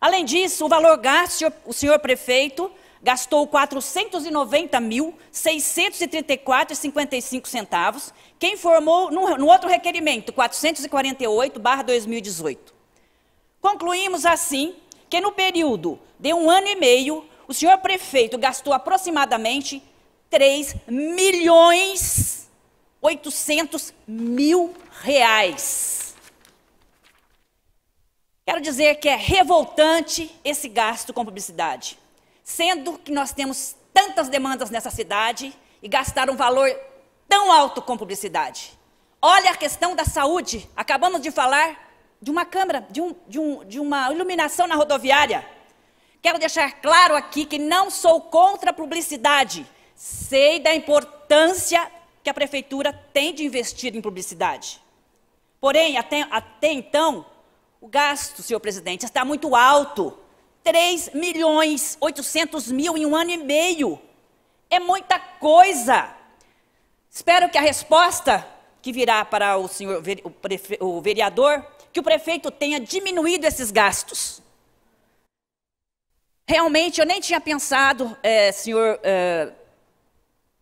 Além disso, o valor gasto, o senhor prefeito gastou R$ 490.634,55, que informou no outro requerimento, 448/2018. Concluímos assim que no período de 1 ano e meio, o senhor prefeito gastou aproximadamente R$ 3.800.000. Quero dizer que é revoltante esse gasto com publicidade, sendo que nós temos tantas demandas nessa cidade e gastar um valor tão alto com publicidade. Olha a questão da saúde, acabamos de falar de uma câmara, de uma iluminação na rodoviária. Quero deixar claro aqui que não sou contra a publicidade, sei da importância que a prefeitura tem de investir em publicidade. Porém, até então, o gasto, senhor presidente, está muito alto. R$ 3.800.000 em 1 ano e meio. É muita coisa. Espero que a resposta que virá para o senhor o vereador, que o prefeito tenha diminuído esses gastos. Realmente, eu nem tinha pensado, senhor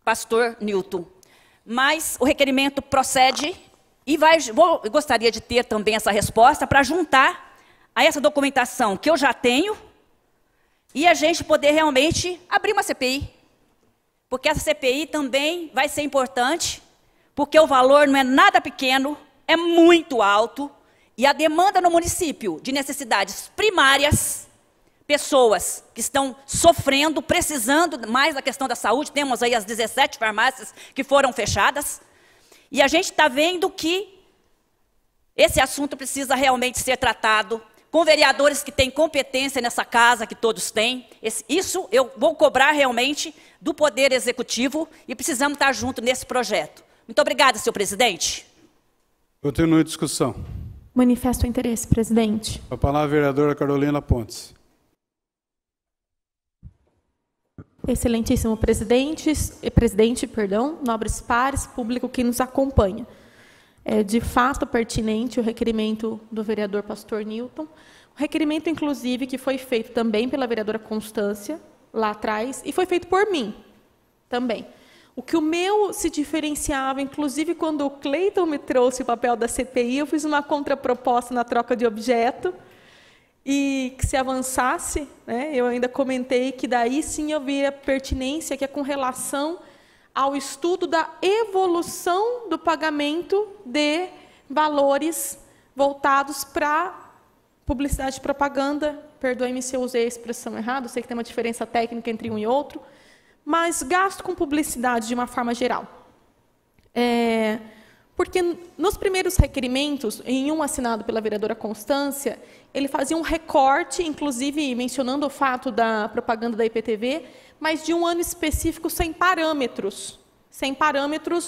pastor Nilton, mas o requerimento procede e gostaria de ter também essa resposta para juntar a essa documentação que eu já tenho e a gente poder realmente abrir uma CPI. Porque essa CPI também vai ser importante, porque o valor não é nada pequeno, é muito alto, e a demanda no município de necessidades primárias pessoas que estão sofrendo, precisando mais da questão da saúde. Temos aí as 17 farmácias que foram fechadas. E a gente está vendo que esse assunto precisa realmente ser tratado com vereadores que têm competência nessa casa, que todos têm. Isso eu vou cobrar realmente do Poder Executivo e precisamos estar juntos nesse projeto. Muito obrigada, senhor presidente. Continue a discussão. Manifesto o interesse, presidente. A palavra à vereadora Carolina Pontes. Excelentíssimo presidente, nobres pares, público que nos acompanha. É de fato pertinente o requerimento do vereador Pastor Newton, um requerimento, inclusive, que foi feito também pela vereadora Constância, lá atrás, e foi feito por mim também. O que o meu se diferenciava, inclusive, quando o Cleiton me trouxe o papel da CPI, eu fiz uma contraproposta na troca de objeto, e que se avançasse, né, eu ainda comentei que daí sim eu via pertinência, que é com relação ao estudo da evolução do pagamento de valores voltados para publicidade e propaganda. Perdoe-me se eu usei a expressão errada, eu sei que tem uma diferença técnica entre um e outro, mas gasto com publicidade de uma forma geral. Porque nos primeiros requerimentos, em um assinado pela vereadora Constância, ele fazia um recorte, inclusive mencionando o fato da propaganda da IPTV, mas de um ano específico sem parâmetros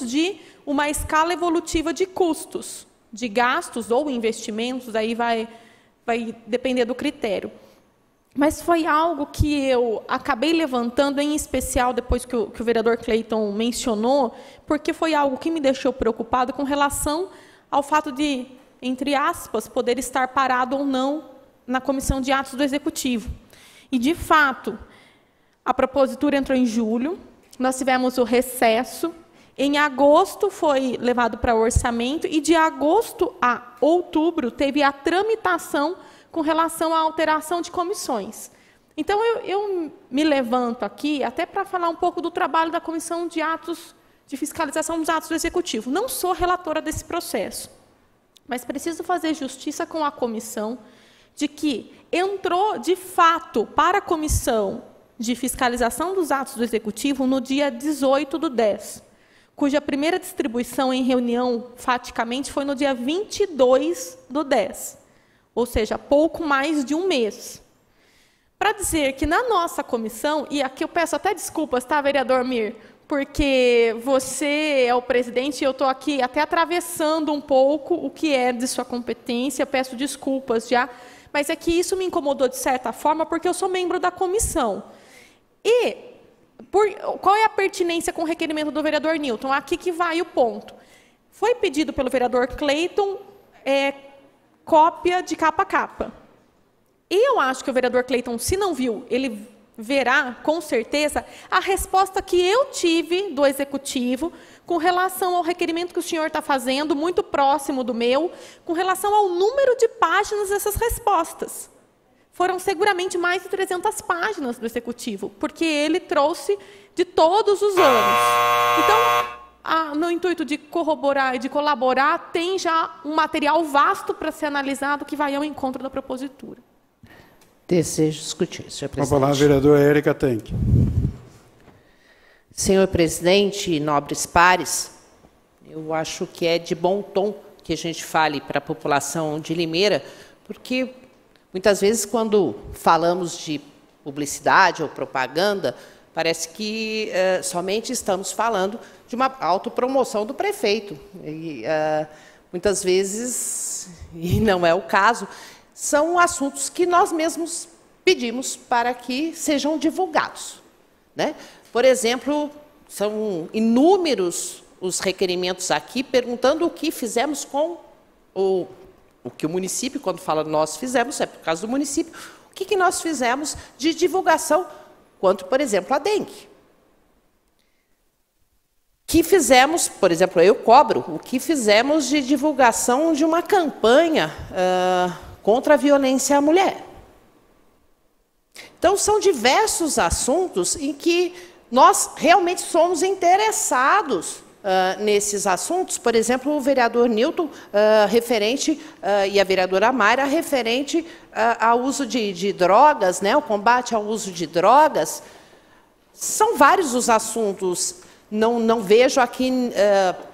de uma escala evolutiva de custos, de gastos ou investimentos, aí vai depender do critério. Mas foi algo que eu acabei levantando, em especial depois que o vereador Cleiton mencionou, porque foi algo que me deixou preocupado com relação ao fato de, entre aspas, poder estar parado ou não na comissão de atos do Executivo. E, de fato, a propositura entrou em julho, nós tivemos o recesso, em agosto foi levado para o orçamento, e de agosto a outubro teve a tramitação com relação à alteração de comissões. Então, eu me levanto aqui até para falar um pouco do trabalho da Comissão de Atos de Fiscalização dos Atos do Executivo. Não sou relatora desse processo, mas preciso fazer justiça com a comissão de que entrou, de fato, para a Comissão de Fiscalização dos Atos do Executivo no dia 18/10, cuja primeira distribuição em reunião, faticamente, foi no dia 22/10. Ou seja, pouco mais de um mês. Para dizer que na nossa comissão, e aqui eu peço até desculpas, tá, vereador Mir, porque você é o presidente e eu estou aqui até atravessando um pouco o que é de sua competência, peço desculpas já, mas é que isso me incomodou de certa forma, porque eu sou membro da comissão. E qual é a pertinência com o requerimento do vereador Newton? Aqui que vai o ponto. Foi pedido pelo vereador Cleiton cópia de capa a capa. E eu acho que o vereador Cleiton, se não viu, ele verá, com certeza, a resposta que eu tive do Executivo com relação ao requerimento que o senhor está fazendo, muito próximo do meu, com relação ao número de páginas dessas respostas. Foram seguramente mais de 300 páginas do Executivo, porque ele trouxe de todos os anos. Então, no intuito de corroborar e de colaborar, tem já um material vasto para ser analisado que vai ao encontro da propositura. Desejo discutir, senhor presidente. A palavra, vereadora Érica Tenck. Senhor presidente, nobres pares, eu acho que é de bom tom que a gente fale para a população de Limeira, porque muitas vezes, quando falamos de publicidade ou propaganda, parece que somente estamos falando de uma autopromoção do prefeito. E, muitas vezes, e não é o caso, são assuntos que nós mesmos pedimos para que sejam divulgados, né? Por exemplo, são inúmeros os requerimentos aqui perguntando o que fizemos com o que o município, quando fala nós fizemos, é por causa do município, o que nós fizemos de divulgação quanto, por exemplo, a dengue. Que fizemos, por exemplo, eu cobro, o que fizemos de divulgação de uma campanha contra a violência à mulher. Então, são diversos assuntos em que nós realmente somos interessados nesses assuntos, por exemplo, o vereador Newton, e a vereadora Mayra, referente ao uso de drogas, né, o combate ao uso de drogas. São vários os assuntos. Não vejo aqui,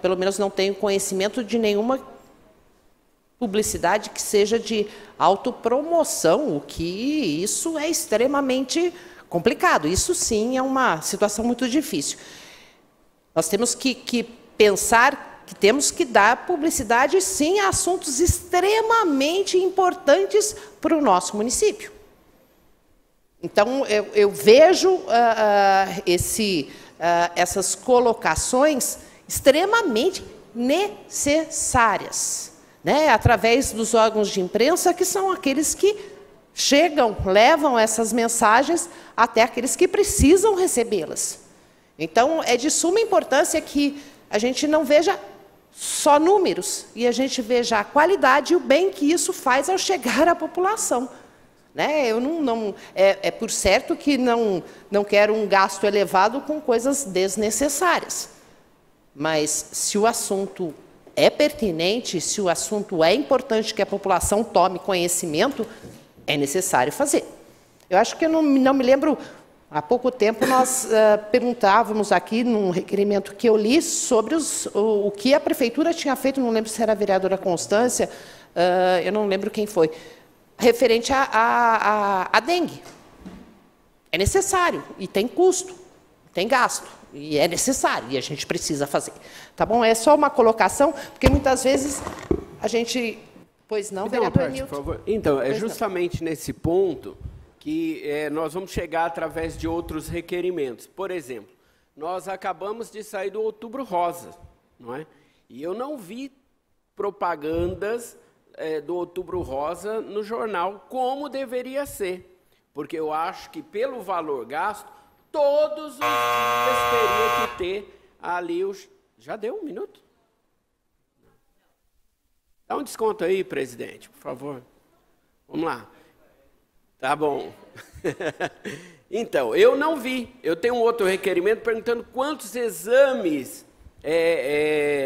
pelo menos não tenho conhecimento de nenhuma publicidade que seja de autopromoção, o que isso é extremamente complicado. Isso sim é uma situação muito difícil. Nós temos que pensar que temos que dar publicidade, sim, a assuntos extremamente importantes para o nosso município. Então, eu vejo essas colocações extremamente necessárias, né, através dos órgãos de imprensa, que são aqueles que chegam, levam essas mensagens até aqueles que precisam recebê-las. Então, é de suma importância que a gente não veja só números, e a gente veja a qualidade e o bem que isso faz ao chegar à população. Né? Eu é por certo que não quero um gasto elevado com coisas desnecessárias. Mas, se o assunto é pertinente, se o assunto é importante que a população tome conhecimento, é necessário fazer. Eu acho que eu não me lembro. Há pouco tempo, nós perguntávamos aqui, num requerimento que eu li, sobre o que a prefeitura tinha feito, não lembro se era a vereadora Constância, eu não lembro quem foi, referente à dengue. É necessário, e tem custo, tem gasto, e é necessário, e a gente precisa fazer. Tá bom? É só uma colocação, porque muitas vezes a gente... Pois não, vereador Nilton? Por favor. Então, é justamente nesse ponto que nós vamos chegar através de outros requerimentos. Por exemplo, nós acabamos de sair do Outubro Rosa, não é? E eu não vi propagandas do Outubro Rosa no jornal, como deveria ser. Porque eu acho que, pelo valor gasto, todos os dias teria que ter ali os... Já deu 1 minuto? Dá um desconto aí, presidente, por favor. Vamos lá. Tá bom. Então, eu não vi. Eu tenho um outro requerimento perguntando quantos exames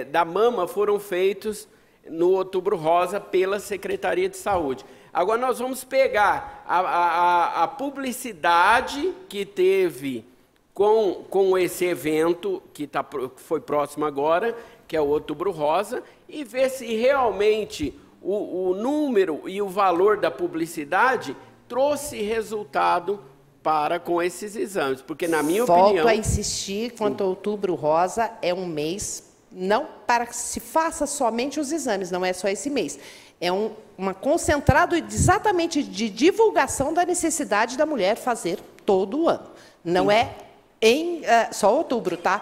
da mama foram feitos no Outubro Rosa pela Secretaria de Saúde. Agora, nós vamos pegar a publicidade que teve com esse evento, que foi próximo agora, que é o Outubro Rosa, e ver se realmente o número e o valor da publicidade trouxe resultado com esses exames, porque, na minha opinião... Volto a insistir, quanto ao Outubro Rosa, é um mês, não para que se faça somente os exames, não é só esse mês. É uma concentrado exatamente de divulgação da necessidade da mulher fazer todo o ano. Não é só outubro, tá?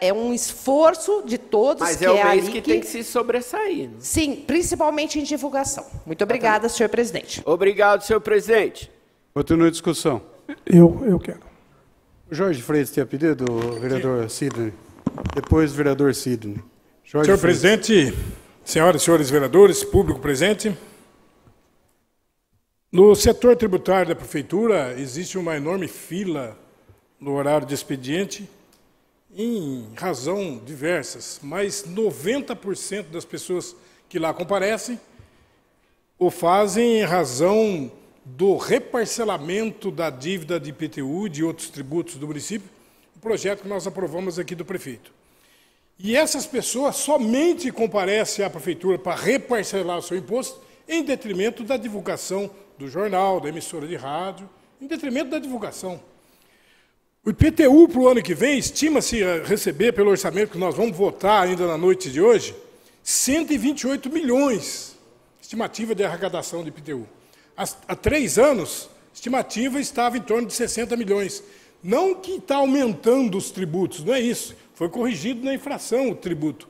É um esforço de todos. Mas é o mês que tem que se sobressair. Né? Sim, principalmente em divulgação. Muito obrigada, senhor presidente. Obrigado, senhor presidente. Continua a discussão. Eu quero. O Jorge Freitas tinha pedido, o vereador Sidney. Depois o vereador Sidney. Senhor presidente, senhoras e senhores vereadores, público presente, no setor tributário da prefeitura existe uma enorme fila no horário de expediente, em razão diversas, mas 90% das pessoas que lá comparecem o fazem em razão do reparcelamento da dívida de IPTU e de outros tributos do município, um projeto que nós aprovamos aqui do prefeito. E essas pessoas somente comparecem à prefeitura para reparcelar o seu imposto em detrimento da divulgação do jornal, da emissora de rádio, em detrimento da divulgação. O IPTU, para o ano que vem, estima-se receber, pelo orçamento que nós vamos votar ainda na noite de hoje, 128 milhões, estimativa de arrecadação de IPTU. Há 3 anos, a estimativa estava em torno de 60 milhões. Não que está aumentando os tributos, não é isso. Foi corrigido na infração o tributo.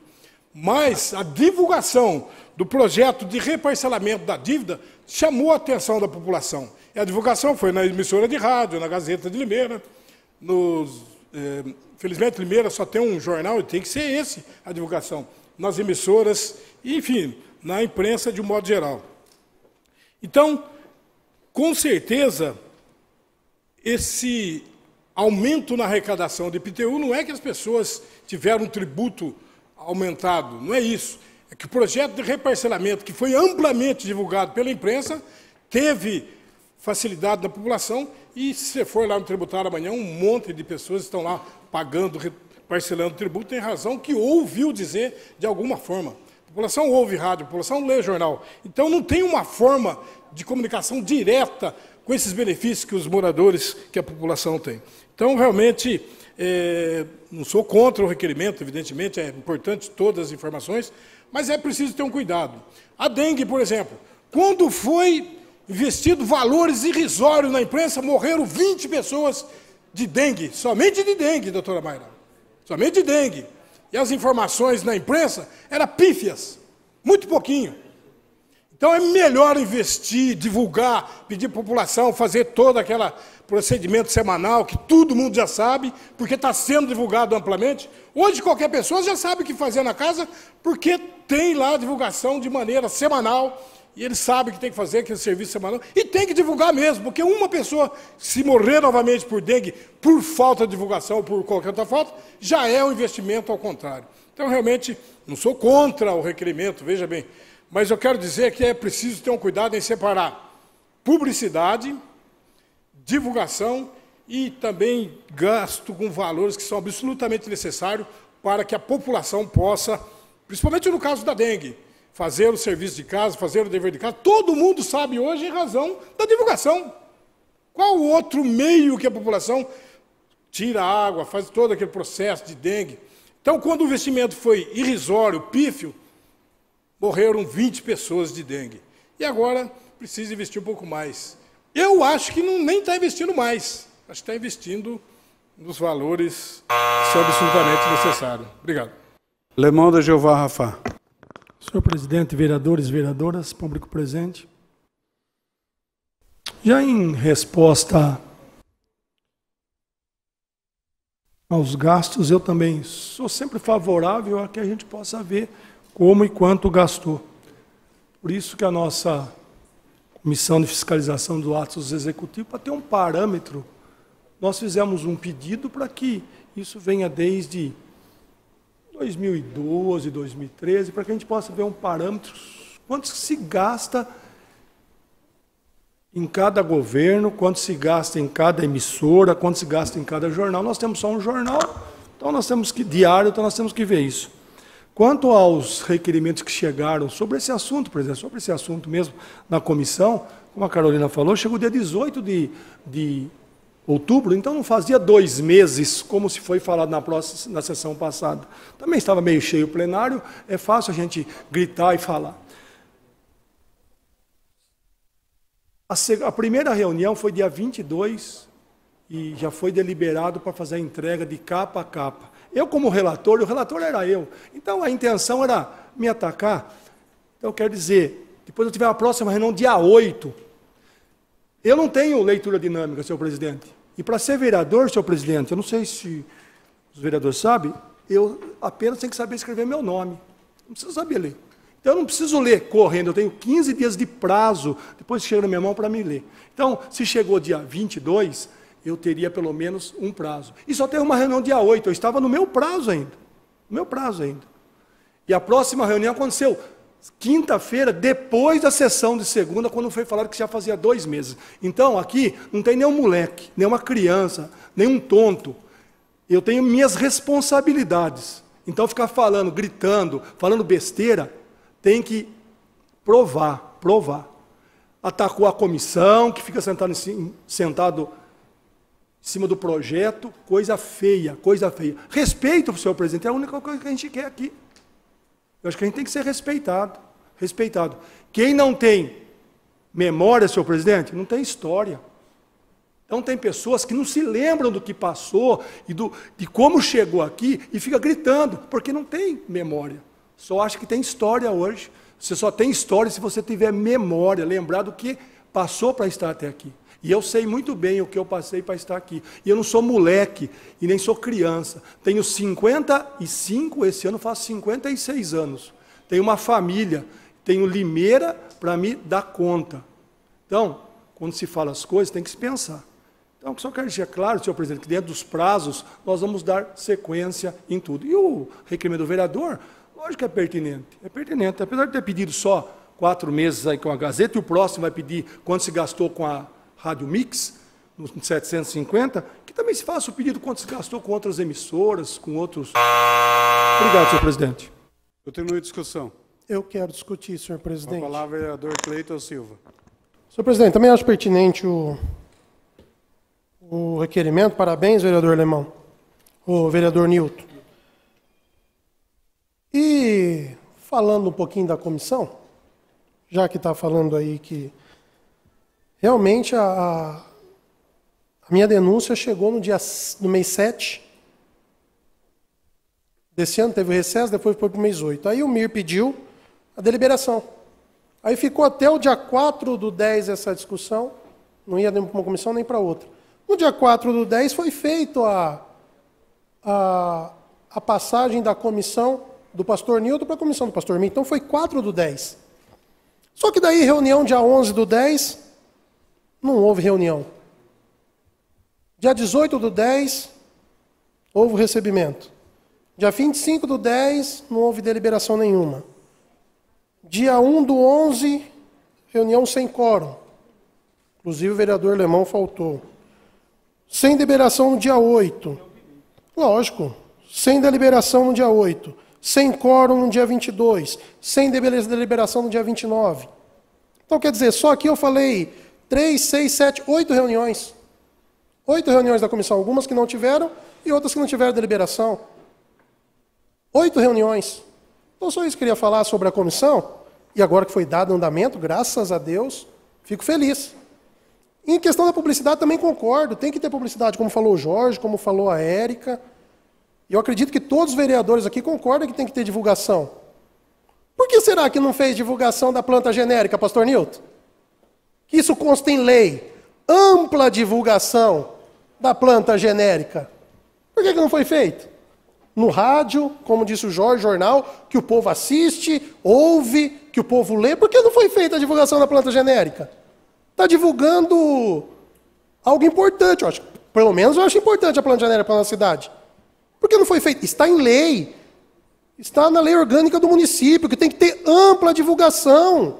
Mas a divulgação do projeto de reparcelamento da dívida chamou a atenção da população. E a divulgação foi na emissora de rádio, na Gazeta de Limeira. Felizmente, Limeira só tem um jornal, e tem que ser esse a divulgação. Nas emissoras, enfim, na imprensa de um modo geral. Então, com certeza, esse aumento na arrecadação de IPTU não é que as pessoas tiveram um tributo aumentado, não é isso. É que o projeto de reparcelamento, que foi amplamente divulgado pela imprensa, teve facilidade da população, e se você for lá no tributário amanhã, um monte de pessoas estão lá pagando, parcelando tributo, tem razão que ouviu dizer de alguma forma. A população ouve rádio, a população lê jornal. Então não tem uma forma de comunicação direta com esses benefícios que os moradores, que a população tem. Então, realmente, não sou contra o requerimento, evidentemente, é importante todas as informações, mas é preciso ter um cuidado. A dengue, por exemplo, quando foi investido valores irrisórios na imprensa, morreram 20 pessoas de dengue, somente de dengue, doutora Mayra, somente de dengue. E as informações na imprensa eram pífias, muito pouquinho. Então é melhor investir, divulgar, pedir à população, fazer todo aquele procedimento semanal, que todo mundo já sabe, porque está sendo divulgado amplamente. Hoje qualquer pessoa já sabe o que fazer na casa, porque tem lá a divulgação de maneira semanal, e ele sabe que tem que fazer aquele serviço semanal, e tem que divulgar mesmo, porque uma pessoa, se morrer novamente por dengue, por falta de divulgação, ou por qualquer outra falta, já é um investimento ao contrário. Então, realmente, não sou contra o requerimento, veja bem, mas eu quero dizer que é preciso ter um cuidado em separar publicidade, divulgação e também gasto com valores que são absolutamente necessários para que a população possa, principalmente no caso da dengue, fazer o serviço de casa, fazer o dever de casa. Todo mundo sabe hoje em razão da divulgação. Qual o outro meio que a população tira água, faz todo aquele processo de dengue? Então, quando o investimento foi irrisório, pífio, morreram 20 pessoas de dengue. E agora precisa investir um pouco mais. Eu acho que nem está investindo mais. Acho que está investindo nos valores que são absolutamente necessários. Obrigado. Lemão da Jeová Rafá. Senhor presidente, vereadores e vereadoras, público presente. Já em resposta aos gastos, eu também sou sempre favorável a que a gente possa ver como e quanto gastou. Por isso que a nossa Comissão de Fiscalização dos Atos Executivos, para ter um parâmetro, nós fizemos um pedido para que isso venha desde 2012, 2013, para que a gente possa ver um parâmetro, quanto se gasta em cada governo, quanto se gasta em cada emissora, quanto se gasta em cada jornal. Nós temos só um jornal, então nós temos que, diário, então nós temos que ver isso. Quanto aos requerimentos que chegaram sobre esse assunto, por exemplo, sobre esse assunto mesmo na comissão, como a Carolina falou, chegou dia 18 de outubro, então não fazia 2 meses, como se foi falado na sessão passada. Também estava meio cheio o plenário, é fácil a gente gritar e falar. A primeira reunião foi dia 22 e já foi deliberado para fazer a entrega de capa a capa. Eu, como relator, o relator era eu. Então, a intenção era me atacar. Então, quero dizer, depois eu tiver a próxima reunião, dia 8. Eu não tenho leitura dinâmica, senhor presidente. E para ser vereador, senhor presidente, eu não sei se os vereadores sabem, eu apenas tenho que saber escrever meu nome. Não preciso saber ler. Então, eu não preciso ler correndo, eu tenho 15 dias de prazo, depois que chega na minha mão, para me ler. Então, se chegou dia 22, eu teria pelo menos um prazo. E só teve uma reunião dia 8, eu estava no meu prazo ainda. No meu prazo ainda. E a próxima reunião aconteceu quinta-feira, depois da sessão de segunda, quando foi falado que já fazia 2 meses. Então, aqui, não tem nenhum moleque, nenhuma criança, nenhum tonto. Eu tenho minhas responsabilidades. Então, ficar falando, gritando, falando besteira, tem que provar. Atacou a comissão, que fica sentado em cima do projeto, coisa feia. Respeito, senhor presidente, é a única coisa que a gente quer aqui. Eu acho que a gente tem que ser respeitado. Quem não tem memória, senhor presidente, não tem história. Então tem pessoas que não se lembram do que passou e de como chegou aqui e fica gritando, porque não tem memória. Só acha que tem história hoje. Você só tem história se você tiver memória, lembrar do que passou para estar até aqui. E eu sei muito bem o que eu passei para estar aqui. E eu não sou moleque e nem sou criança. Tenho 55, esse ano faço 56 anos. Tenho uma família, tenho Limeira para me dar conta. Então, quando se fala as coisas, tem que se pensar. Então, só quero deixar claro, senhor presidente, que dentro dos prazos nós vamos dar sequência em tudo. E o requerimento do vereador, lógico que é pertinente. É pertinente. Apesar de ter pedido só 4 meses aí com a Gazeta, e o próximo vai pedir quanto se gastou com a Rádio Mix, nos 750, que também se faça o pedido quanto se gastou com outras emissoras, com outros... Obrigado, senhor presidente. Continue a discussão. Eu quero discutir, senhor presidente. Com a palavra, vereador Cleiton Silva. Senhor presidente, também acho pertinente o requerimento. Parabéns, vereador Alemão. O vereador Nilton. E falando um pouquinho da comissão, já que está falando aí que realmente a minha denúncia chegou no mês 7 desse ano, teve o recesso, depois foi para o mês 8. Aí o MIR pediu a deliberação. Aí ficou até o dia 4/10 essa discussão, não ia nem para uma comissão nem para outra. No dia 4/10 foi feito a passagem da comissão do pastor Nilton para a comissão do pastor Mir. Então foi 4/10. Só que daí, reunião dia 11/10, não houve reunião. Dia 18/10, houve o recebimento. Dia 25/10, não houve deliberação nenhuma. Dia 1/11, reunião sem quórum. Inclusive o vereador Alemão faltou. Sem deliberação no dia 8. Lógico, sem deliberação no dia 8. Sem quórum no dia 22. Sem deliberação no dia 29. Então, quer dizer, só aqui eu falei 3, 6, 7, 8 reuniões. 8 reuniões da comissão, algumas que não tiveram e outras que não tiveram deliberação. 8 reuniões. Então, só isso que eu queria falar sobre a comissão. E agora que foi dado andamento, graças a Deus, fico feliz. Em questão da publicidade, também concordo. Tem que ter publicidade, como falou o Jorge, como falou a Érica. E eu acredito que todos os vereadores aqui concordam que tem que ter divulgação. Por que será que não fez divulgação da planta genérica, pastor Nilton? Que isso consta em lei. Ampla divulgação da planta genérica. Por que não foi feito? No rádio, como disse o Jorge, jornal, que o povo assiste, ouve, que o povo lê. Por que não foi feita a divulgação da planta genérica? Está divulgando algo importante. Eu acho, pelo menos eu acho importante a planta genérica para a nossa cidade. Por que não foi feito? Está em lei. Está na lei orgânica do município, que tem que ter ampla divulgação.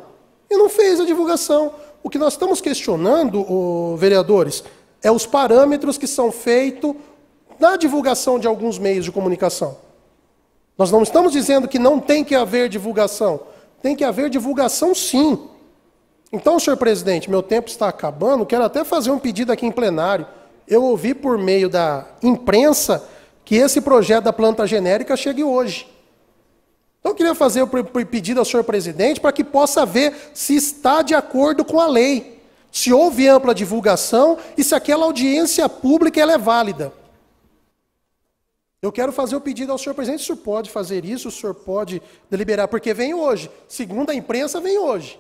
E não fez a divulgação. O que nós estamos questionando, vereadores, é os parâmetros que são feitos na divulgação de alguns meios de comunicação. Nós não estamos dizendo que não tem que haver divulgação. Tem que haver divulgação, sim. Então, senhor presidente, meu tempo está acabando, quero até fazer um pedido aqui em plenário. Eu ouvi por meio da imprensa que esse projeto da planta genérica chegue hoje. Então, eu queria fazer o pedido ao senhor presidente para que possa ver se está de acordo com a lei, se houve ampla divulgação e se aquela audiência pública ela é válida. Eu quero fazer o pedido ao senhor presidente, o senhor pode fazer isso, o senhor pode deliberar, porque vem hoje. Segundo a imprensa, vem hoje.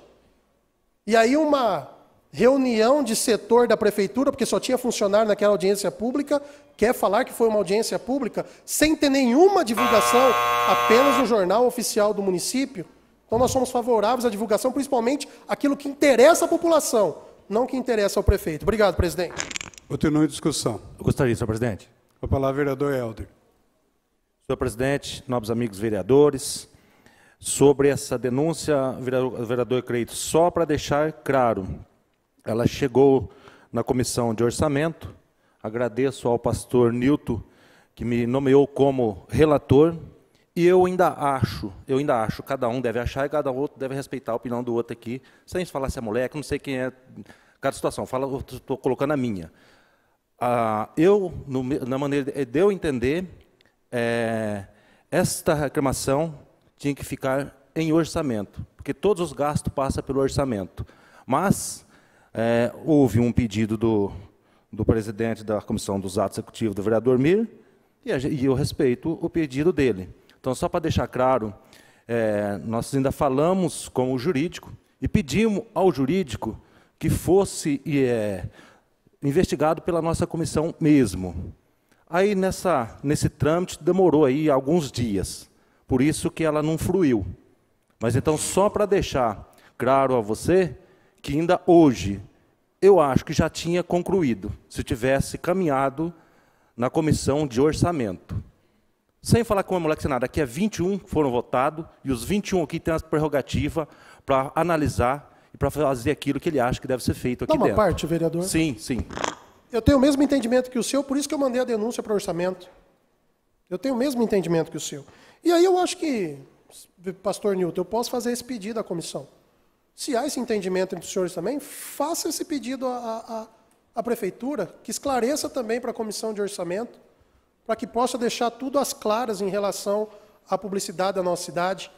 E aí uma reunião de setor da prefeitura, porque só tinha funcionário naquela audiência pública, quer falar que foi uma audiência pública, sem ter nenhuma divulgação, apenas no jornal oficial do município. Então nós somos favoráveis à divulgação, principalmente aquilo que interessa à população, não que interessa ao prefeito. Obrigado, presidente. Continue a discussão. Eu gostaria, senhor presidente. Com a palavra, vereador Helder. Senhor presidente, nobres amigos vereadores, sobre essa denúncia, vereador Cleiton, só para deixar claro, ela chegou na comissão de orçamento, agradeço ao pastor Nilton, que me nomeou como relator, e eu ainda acho, cada um deve achar e cada outro deve respeitar a opinião do outro aqui, sem falar se é moleque, não sei quem é, cada situação, estou colocando a minha. Na maneira de eu entender, esta reclamação tinha que ficar em orçamento, porque todos os gastos passam pelo orçamento. Mas houve um pedido do presidente da Comissão dos Atos Executivos, do vereador Mir, e eu respeito o pedido dele. Então, só para deixar claro, nós ainda falamos com o jurídico e pedimos ao jurídico que fosse investigado pela nossa comissão mesmo. Aí, nesse trâmite, demorou aí alguns dias, por isso que ela não fluiu. Mas, então, só para deixar claro a você, que ainda hoje, eu acho que já tinha concluído, se tivesse caminhado na comissão de orçamento. Sem falar com a moleque Senado, aqui é 21 foram votados, e os 21 aqui têm a prerrogativa para analisar e para fazer aquilo que ele acha que deve ser feito aqui dentro. dentro. Uma parte, vereador? Sim, sim. Eu tenho o mesmo entendimento que o seu, por isso que eu mandei a denúncia para o orçamento. Eu tenho o mesmo entendimento que o seu. E aí eu acho que, pastor Nilton, eu posso fazer esse pedido à comissão. Se há esse entendimento entre os senhores também, faça esse pedido à prefeitura, que esclareça também para a comissão de orçamento, para que possa deixar tudo às claras em relação à publicidade da nossa cidade,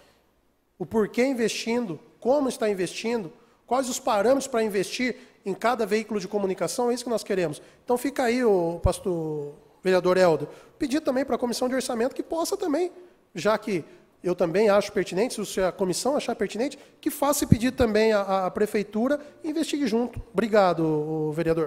o porquê investindo, como está investindo, quais os parâmetros para investir em cada veículo de comunicação, é isso que nós queremos. Então fica aí, o pastor vereador Helder, pedir também para a comissão de orçamento que possa também, já que eu também acho pertinente, se a comissão achar pertinente, que faça pedir também à prefeitura e investigue junto. Obrigado, vereador.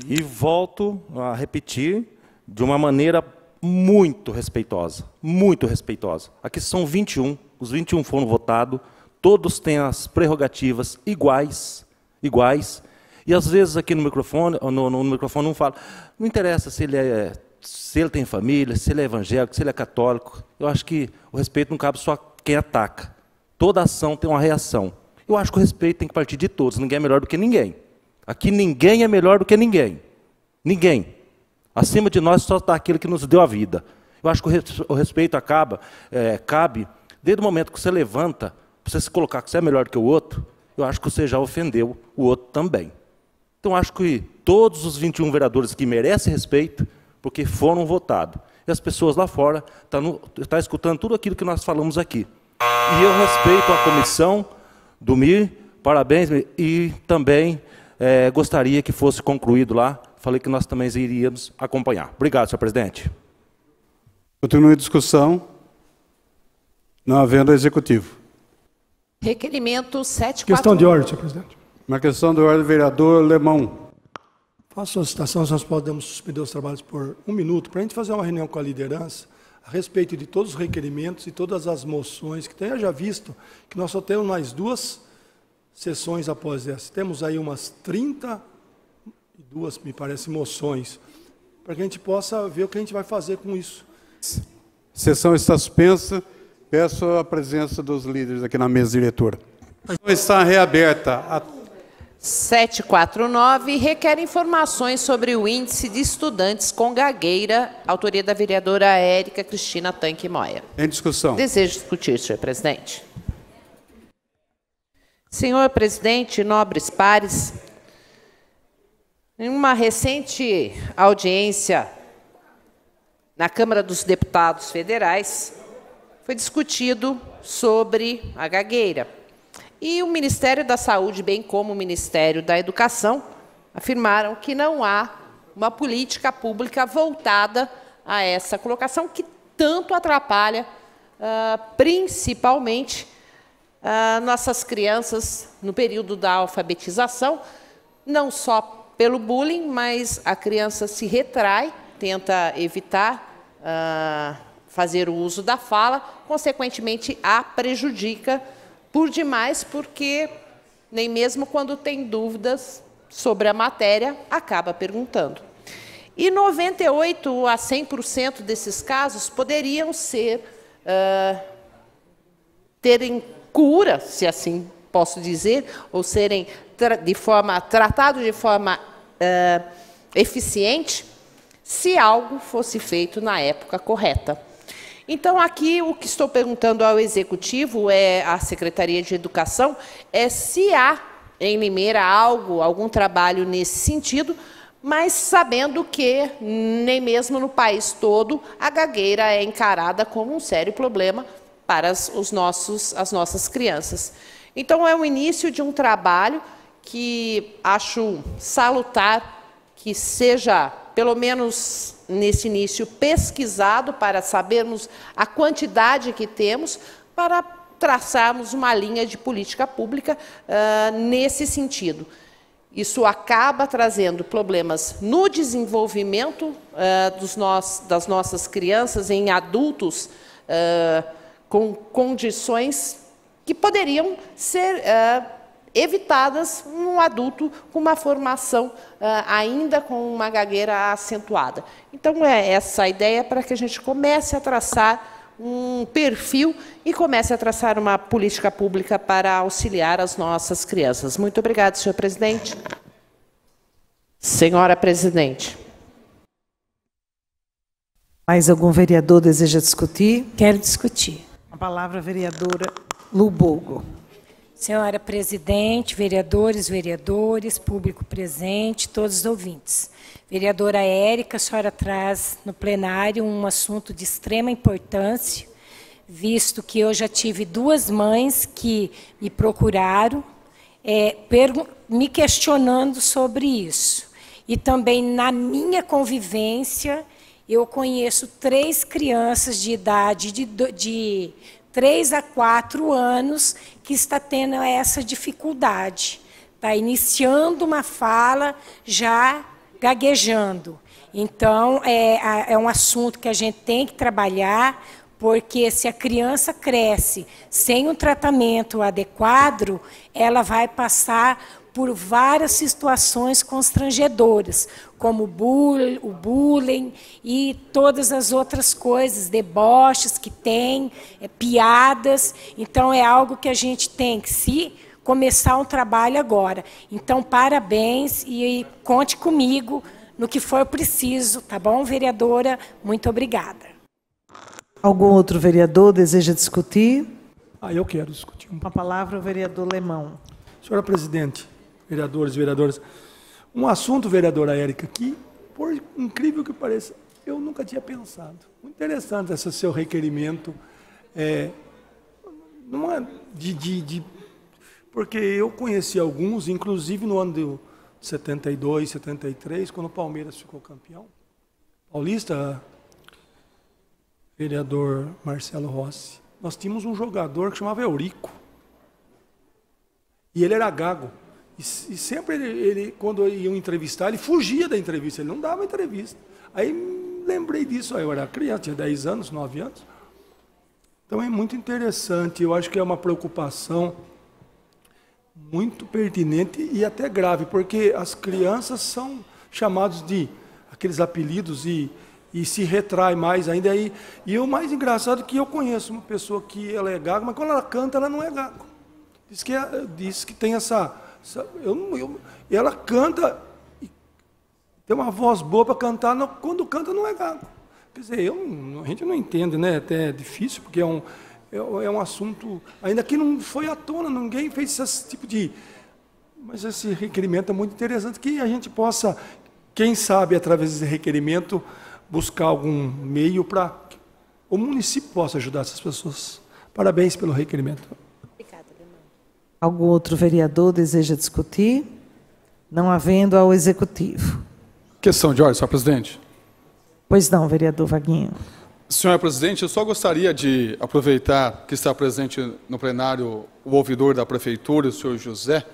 E volto a repetir de uma maneira muito respeitosa, muito respeitosa. Aqui são 21, os 21 foram votados, todos têm as prerrogativas iguais, e às vezes aqui no microfone não fala, não interessa se ele tem família, se ele é evangélico, se ele é católico. Eu acho que o respeito não cabe só a quem ataca. Toda ação tem uma reação. Eu acho que o respeito tem que partir de todos, ninguém é melhor do que ninguém. Aqui ninguém é melhor do que ninguém. Ninguém. Acima de nós só está aquele que nos deu a vida. Eu acho que o respeito cabe, desde o momento que você levanta, para você se colocar que você é melhor do que o outro, eu acho que você já ofendeu o outro também. Então, acho que todos os 21 vereadores que merecem respeito, porque foram votados. E as pessoas lá fora estão escutando tudo aquilo que nós falamos aqui. E eu respeito a comissão do MIR, parabéns, e também gostaria que fosse concluído lá. Falei que nós também iríamos acompanhar. Obrigado, senhor presidente. Continua a discussão. Não havendo executivo. Requerimento 749. Questão de ordem, senhor presidente. Uma questão de ordem, vereador Lemão. Faço solicitação, se nós podemos suspender os trabalhos por 1 minuto, para a gente fazer uma reunião com a liderança a respeito de todos os requerimentos e todas as moções, que tenha já visto que nós só temos mais 2 sessões após essa. Temos aí umas 32, me parece, moções, para que a gente possa ver o que a gente vai fazer com isso. Sessão está suspensa. Peço a presença dos líderes aqui na mesa diretora. A sessão está reaberta. 749 requer informações sobre o índice de estudantes com gagueira, autoria da vereadora Érica Cristina Tanque Moia. Em discussão. Desejo discutir, senhor presidente. Senhor presidente, nobres pares, em uma recente audiência na Câmara dos Deputados Federais, foi discutido sobre a gagueira. E o Ministério da Saúde, bem como o Ministério da Educação, afirmaram que não há uma política pública voltada a essa colocação que tanto atrapalha, principalmente, nossas crianças no período da alfabetização, não só pelo bullying, mas a criança se retrai, tenta evitar fazer o uso da fala, consequentemente, a prejudica por demais, porque nem mesmo quando tem dúvidas sobre a matéria, acaba perguntando. E 98% a 100% desses casos poderiam terem cura, se assim posso dizer, ou serem tratados de forma eficiente, se algo fosse feito na época correta. Então, aqui, o que estou perguntando ao Executivo, à Secretaria de Educação, é se há em Limeira algum trabalho nesse sentido, mas sabendo que nem mesmo no país todo a gagueira é encarada como um sério problema para as nossas crianças. Então, é o início de um trabalho que acho salutar que seja, pelo menos nesse início, pesquisado para sabermos a quantidade que temos, para traçarmos uma linha de política pública nesse sentido. Isso acaba trazendo problemas no desenvolvimento das nossas crianças, em adultos com condições que poderiam ser evitadas um adulto com uma formação ainda com uma gagueira acentuada. Então, é essa a ideia para que a gente comece a traçar um perfil e comece a traçar uma política pública para auxiliar as nossas crianças. Muito obrigada, senhor presidente. Senhora presidente. Mais algum vereador deseja discutir? Quero discutir. A palavra, vereadora Lubogo. Senhora presidente, vereadores, público presente, todos os ouvintes. Vereadora Érica, a senhora traz no plenário um assunto de extrema importância, visto que eu já tive 2 mães que me procuraram, me questionando sobre isso. E também na minha convivência, eu conheço 3 crianças de idade de 3 a 4 anos que está tendo essa dificuldade. Está iniciando uma fala já gaguejando. Então, é um assunto que a gente tem que trabalhar, porque se a criança cresce sem um tratamento adequado, ela vai passar por várias situações constrangedoras, como o bullying e todas as outras coisas, deboches que tem, piadas. Então, é algo que a gente tem que começar um trabalho agora. Então, parabéns e conte comigo no que for preciso, tá bom, vereadora? Muito obrigada. Algum outro vereador deseja discutir? Eu quero discutir. Com a palavra, o vereador Lemão. Senhora presidente, vereadores e vereadoras, um assunto, vereadora Érica, que, por incrível que pareça, eu nunca tinha pensado. Muito interessante esse seu requerimento. Não é porque eu conheci alguns, inclusive no ano de 72, 73, quando o Palmeiras ficou campeão. Paulista, vereador Marcelo Rossi, nós tínhamos um jogador que chamava Eurico. E ele era gago. E sempre ele, quando iam entrevistar, ele fugia da entrevista, ele não dava entrevista. Aí lembrei disso, eu era criança, tinha 10 anos, 9 anos. Então é muito interessante, eu acho que é uma preocupação muito pertinente e até grave, porque as crianças são chamadas de aqueles apelidos e se retrai mais ainda. E o mais engraçado é que eu conheço uma pessoa que ela é gago, mas quando ela canta, ela não é gago. Diz que tem ela canta, tem uma voz boa para cantar, quando canta não é gago. Quer dizer, a gente não entende, né? Até é difícil, porque é um assunto, ainda que não foi à tona, ninguém fez esse tipo de... Mas esse requerimento é muito interessante, que a gente possa, quem sabe, através desse requerimento, buscar algum meio para que o município possa ajudar essas pessoas. Parabéns pelo requerimento. Algum outro vereador deseja discutir? Não havendo, ao Executivo. Questão de ordem, senhor presidente. Pois não, vereador Vaguinho. Senhora presidente, eu só gostaria de aproveitar que está presente no plenário o ouvidor da prefeitura, o senhor José.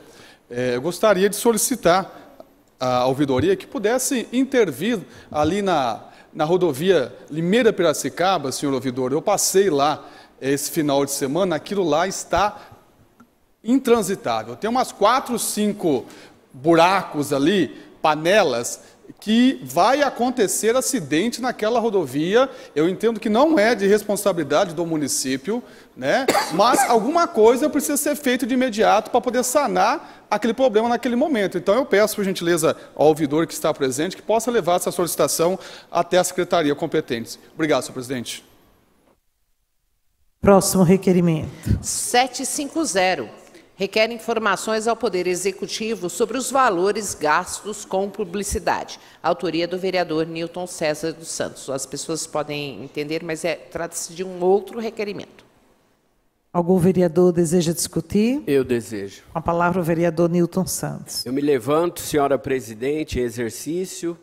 Eu gostaria de solicitar à ouvidoria que pudesse intervir ali na rodovia Limeira-Piracicaba, senhor ouvidor. Eu passei lá esse final de semana, aquilo lá está intransitável. Tem umas 4, 5 buracos ali, panelas, que vai acontecer acidente naquela rodovia. Eu entendo que não é de responsabilidade do município, né? Mas alguma coisa precisa ser feita de imediato para poder sanar aquele problema naquele momento. Então eu peço, por gentileza, ao ouvidor que está presente, que possa levar essa solicitação até a secretaria competente. Obrigado, senhor presidente. Próximo requerimento. 750. Requer informações ao Poder Executivo sobre os valores gastos com publicidade. Autoria do vereador Newton César dos Santos. As pessoas podem entender, mas trata-se de um outro requerimento. Algum vereador deseja discutir? Eu desejo. Com a palavra o vereador Newton Santos. Eu me levanto, senhora presidente, em exercício,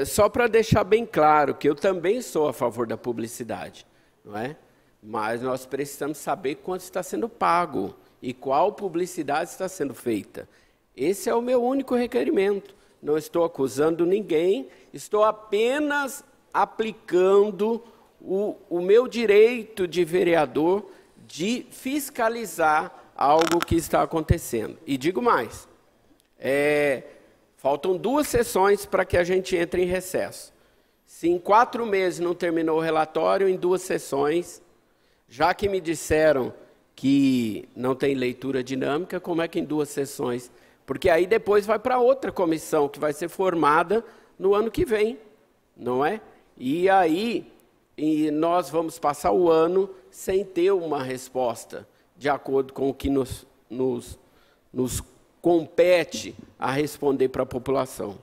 só para deixar bem claro que eu também sou a favor da publicidade, não é? Mas nós precisamos saber quanto está sendo pago e qual publicidade está sendo feita. Esse é o meu único requerimento. Não estou acusando ninguém, estou apenas aplicando o meu direito de vereador de fiscalizar algo que está acontecendo. E digo mais, faltam 2 sessões para que a gente entre em recesso. Se em 4 meses não terminou o relatório, em 2 sessões, já que me disseram que não tem leitura dinâmica, como é que em 2 sessões? Porque aí depois vai para outra comissão, que vai ser formada no ano que vem, não é? E aí nós vamos passar o ano sem ter uma resposta, de acordo com o que nos compete a responder para a população.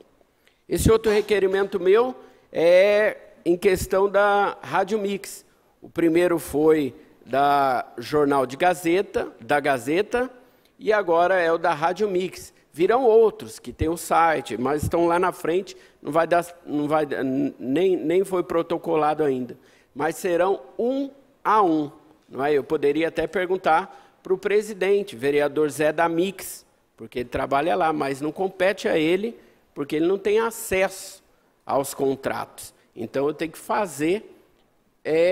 Esse outro requerimento meu é em questão da Rádio Mix. O primeiro foi da Jornal da Gazeta, e agora é o da Rádio Mix. Virão outros que tem o site, mas estão lá na frente, nem foi protocolado ainda. Mas serão 1 a 1. Não é? Eu poderia até perguntar para o presidente, vereador Zé da Mix, porque ele trabalha lá, mas não compete a ele, porque ele não tem acesso aos contratos. Então, eu tenho que fazer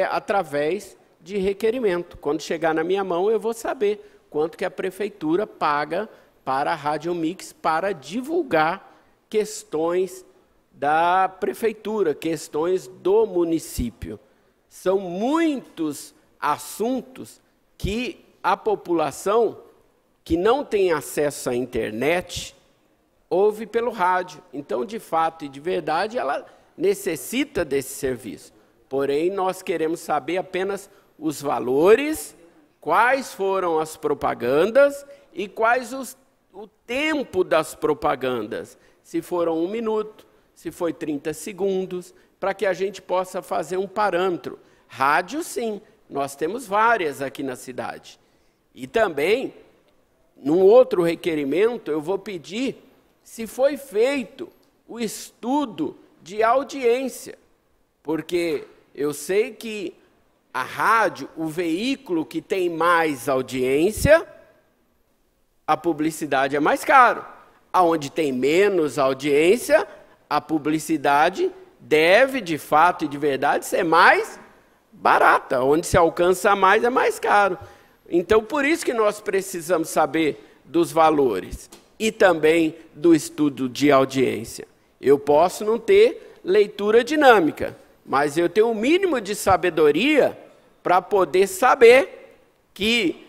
através de requerimento. Quando chegar na minha mão, eu vou saber quanto que a prefeitura paga para a Rádio Mix para divulgar questões da prefeitura, questões do município. São muitos assuntos que a população que não tem acesso à internet ouve pelo rádio. Então, de fato e de verdade, ela necessita desse serviço. Porém, nós queremos saber apenas os valores, quais foram as propagandas e quais o tempo das propagandas. Se foram 1 minuto, se foi 30 segundos, para que a gente possa fazer um parâmetro. Rádio, sim, nós temos várias aqui na cidade. E também, num outro requerimento, eu vou pedir se foi feito o estudo de audiência, porque eu sei que a rádio, o veículo que tem mais audiência, a publicidade é mais caro. Aonde tem menos audiência, a publicidade deve, de fato e de verdade, ser mais barata. Onde se alcança mais, é mais caro. Então, por isso que nós precisamos saber dos valores e também do estudo de audiência. Eu posso não ter leitura dinâmica, mas eu tenho o mínimo de sabedoria para poder saber que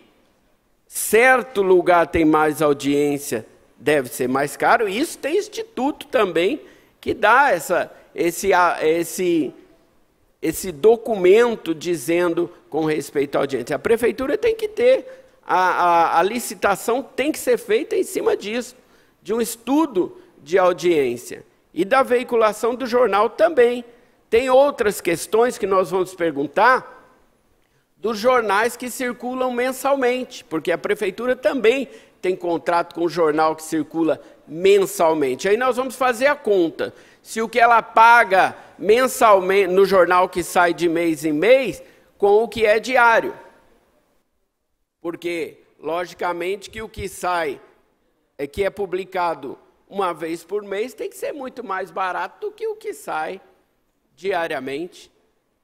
certo lugar tem mais audiência, deve ser mais caro. E isso tem instituto também que dá esse documento dizendo com respeito à audiência. A prefeitura tem que ter, a licitação tem que ser feita em cima disso, de um estudo de audiência. E da veiculação do jornal também. Tem outras questões que nós vamos perguntar dos jornais que circulam mensalmente, porque a prefeitura também tem contrato com o jornal que circula mensalmente. Aí nós vamos fazer a conta. Se o que ela paga mensalmente no jornal que sai de mês em mês, com o que é diário. Porque, logicamente, que o que sai, que é publicado uma vez por mês, tem que ser muito mais barato do que o que sai diariamente.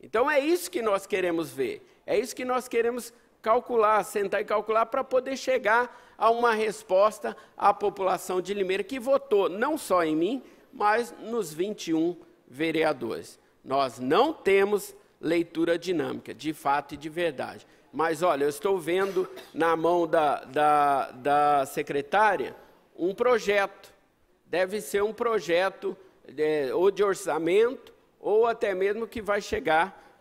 Então, é isso que nós queremos ver. É isso que nós queremos calcular, sentar e calcular para poder chegar a uma resposta à população de Limeira que votou não só em mim, mas nos 21 vereadores. Nós não temos leitura dinâmica, de fato e de verdade. Mas, olha, eu estou vendo na mão da secretária um projeto. Deve ser um projeto ou de orçamento, ou até mesmo que vai chegar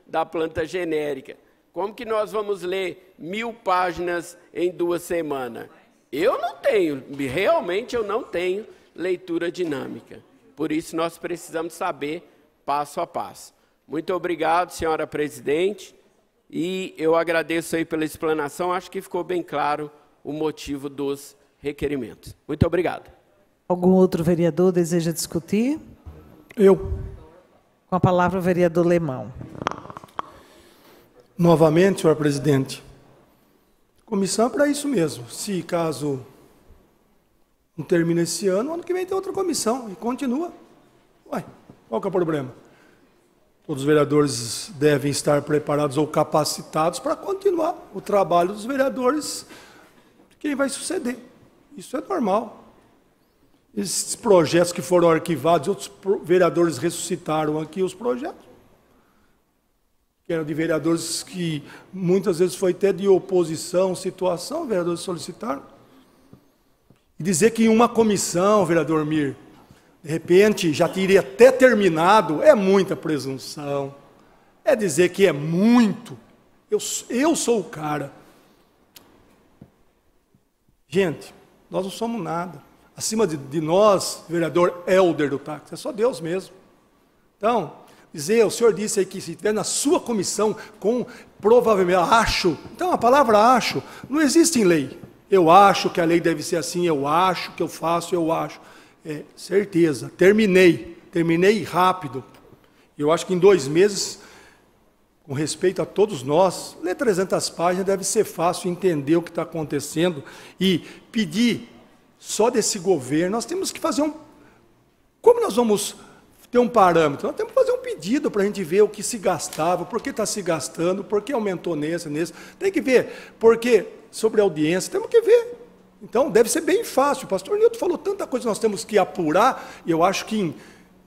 da planta genérica. Como que nós vamos ler 1000 páginas em 2 semanas? Eu não tenho, realmente eu não tenho leitura dinâmica. Por isso nós precisamos saber passo a passo. Muito obrigado, senhora presidente, e eu agradeço aí pela explanação, acho que ficou bem claro o motivo dos requerimentos. Muito obrigado. Algum outro vereador deseja discutir? Eu. Com a palavra o vereador Lemão. Novamente, senhor presidente, comissão é para isso mesmo. Se caso não termina esse ano que vem tem outra comissão e continua. Uai, qual que é o problema? Todos os vereadores devem estar preparados ou capacitados para continuar o trabalho dos vereadores, quem vai suceder. Isso é normal. Esses projetos que foram arquivados, outros vereadores ressuscitaram aqui os projetos, que eram de vereadores que muitas vezes foi até de oposição, situação, vereadores solicitaram. E dizer que em uma comissão, vereador Mir, de repente já teria até terminado, é muita presunção. É dizer que é muito. Eu sou o cara. Gente, nós não somos nada. Acima de nós, vereador Helder do táxi, é só Deus mesmo. Então, dizer, o senhor disse aí que se estiver na sua comissão, com provavelmente, acho. Então, a palavra acho não existe em lei. Eu acho que a lei deve ser assim, eu acho que eu faço, eu acho. É, certeza, terminei rápido. Eu acho que em 2 meses, com respeito a todos nós, ler 300 páginas deve ser fácil entender o que está acontecendo e pedir só desse governo. Nós temos que fazer como nós vamos ter um parâmetro? Nós temos que fazer um pedido para a gente ver o que se gastava, por que está se gastando, por que aumentou nesse. Tem que ver, porque sobre a audiência, temos que ver. Então, deve ser bem fácil. O pastor Nilton falou tanta coisa que nós temos que apurar, e eu acho que em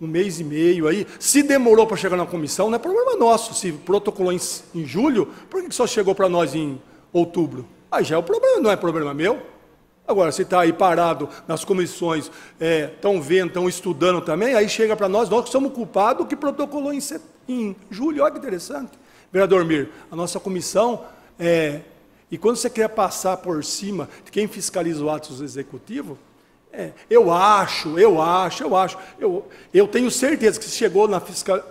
1 mês e meio aí, se demorou para chegar na comissão, não é problema nosso. Se protocolou em julho, por que só chegou para nós em outubro? Aí já é o problema, não é problema meu. Agora, se está aí parado nas comissões, estão vendo, estão estudando também, aí chega para nós que somos culpados que protocolou em julho. Olha que interessante. Vereador Mir, a nossa comissão e quando você quer passar por cima de quem fiscaliza o ato executivo, eu tenho certeza que se chegou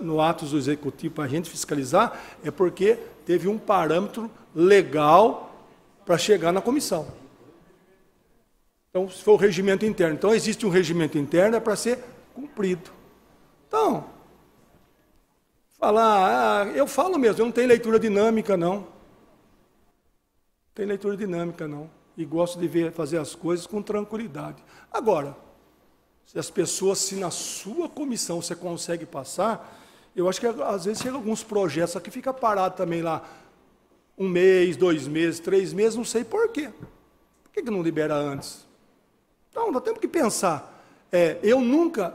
no ato executivo para a gente fiscalizar, é porque teve um parâmetro legal para chegar na comissão. Então, se for o regimento interno. Então, existe um regimento interno, é para ser cumprido. Então, eu falo mesmo, eu não tenho leitura dinâmica, não. Tem leitura dinâmica, não. E gosto de fazer as coisas com tranquilidade. Agora, se as pessoas, se na sua comissão você consegue passar, eu acho que às vezes chega alguns projetos aqui, fica parado também lá 1 mês, 2 meses, 3 meses, não sei por quê. Por que não libera antes? Então, nós temos que pensar. Eu nunca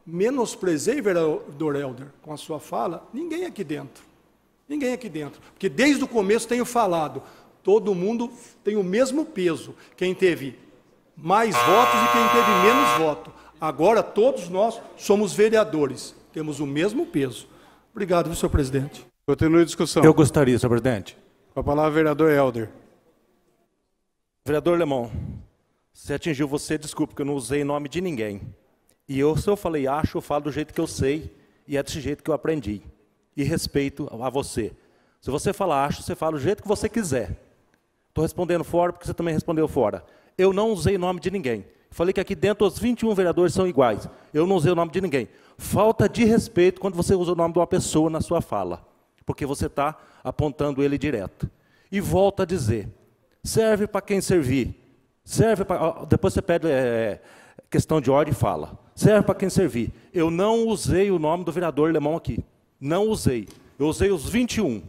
menosprezei, vereador Helder, com a sua fala, ninguém aqui dentro. Ninguém aqui dentro. Porque desde o começo tenho falado, todo mundo tem o mesmo peso. Quem teve mais votos e quem teve menos votos. Agora, todos nós somos vereadores. Temos o mesmo peso. Obrigado, senhor presidente. Continue a discussão. Eu gostaria, senhor presidente. Com a palavra, vereador Helder. Vereador Lemão, se atingiu você, desculpe, que eu não usei nome de ninguém. E se eu falei acho, eu falo do jeito que eu sei, e é desse jeito que eu aprendi. E respeito a você. Se você falar acho, você fala do jeito que você quiser. Estou respondendo fora, porque você também respondeu fora. Eu não usei nome de ninguém. Falei que aqui dentro os 21 vereadores são iguais. Eu não usei o nome de ninguém. Falta de respeito quando você usa o nome de uma pessoa na sua fala. Porque você está apontando ele direto. E volto a dizer, serve para quem servir. Serve para, depois você pede questão de ordem e fala. Serve para quem servir. Eu não usei o nome do vereador Lemão aqui. Não usei. Eu usei os 21.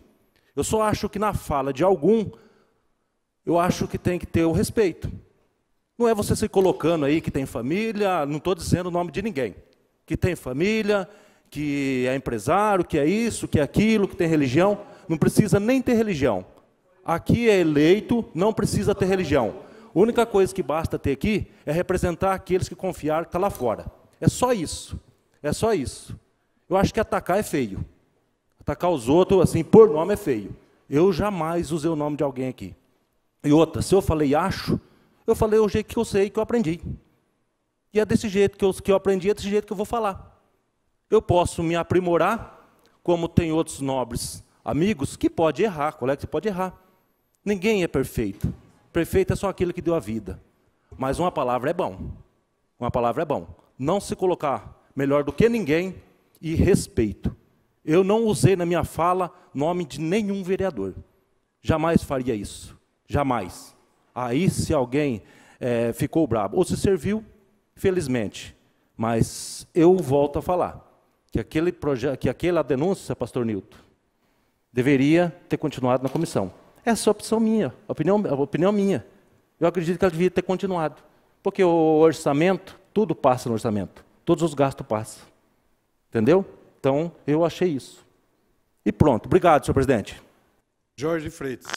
Eu só acho que na fala de algum, eu acho que tem que ter o respeito. Não é você se colocando aí que tem família, não estou dizendo o nome de ninguém. Que tem família, que é empresário, que é isso, que é aquilo, que tem religião. Não precisa nem ter religião. Aqui é eleito, não precisa ter religião. A única coisa que basta ter aqui é representar aqueles que confiaram que está lá fora. É só isso. É só isso. Eu acho que atacar é feio. Atacar os outros, assim, por nome é feio. Eu jamais usei o nome de alguém aqui. E outra, se eu falei acho, eu falei o jeito que eu sei, que eu aprendi. E é desse jeito que eu aprendi, é desse jeito que eu vou falar. Eu posso me aprimorar, como tem outros nobres amigos, que pode errar, colega, que pode errar. Ninguém é perfeito. Perfeito é só aquele que deu a vida. Mas uma palavra é bom. Uma palavra é bom. Não se colocar melhor do que ninguém e respeito. Eu não usei na minha fala nome de nenhum vereador. Jamais faria isso. Jamais. Aí, se alguém ficou bravo, ou se serviu, felizmente. Mas eu volto a falar. que aquela denúncia, pastor Nilton, deveria ter continuado na comissão. Essa é a opção minha, a opinião minha. Eu acredito que ela devia ter continuado. Porque o orçamento, tudo passa no orçamento. Todos os gastos passam. Entendeu? Então, eu achei isso. E pronto. Obrigado, senhor presidente. Jorge Freitas.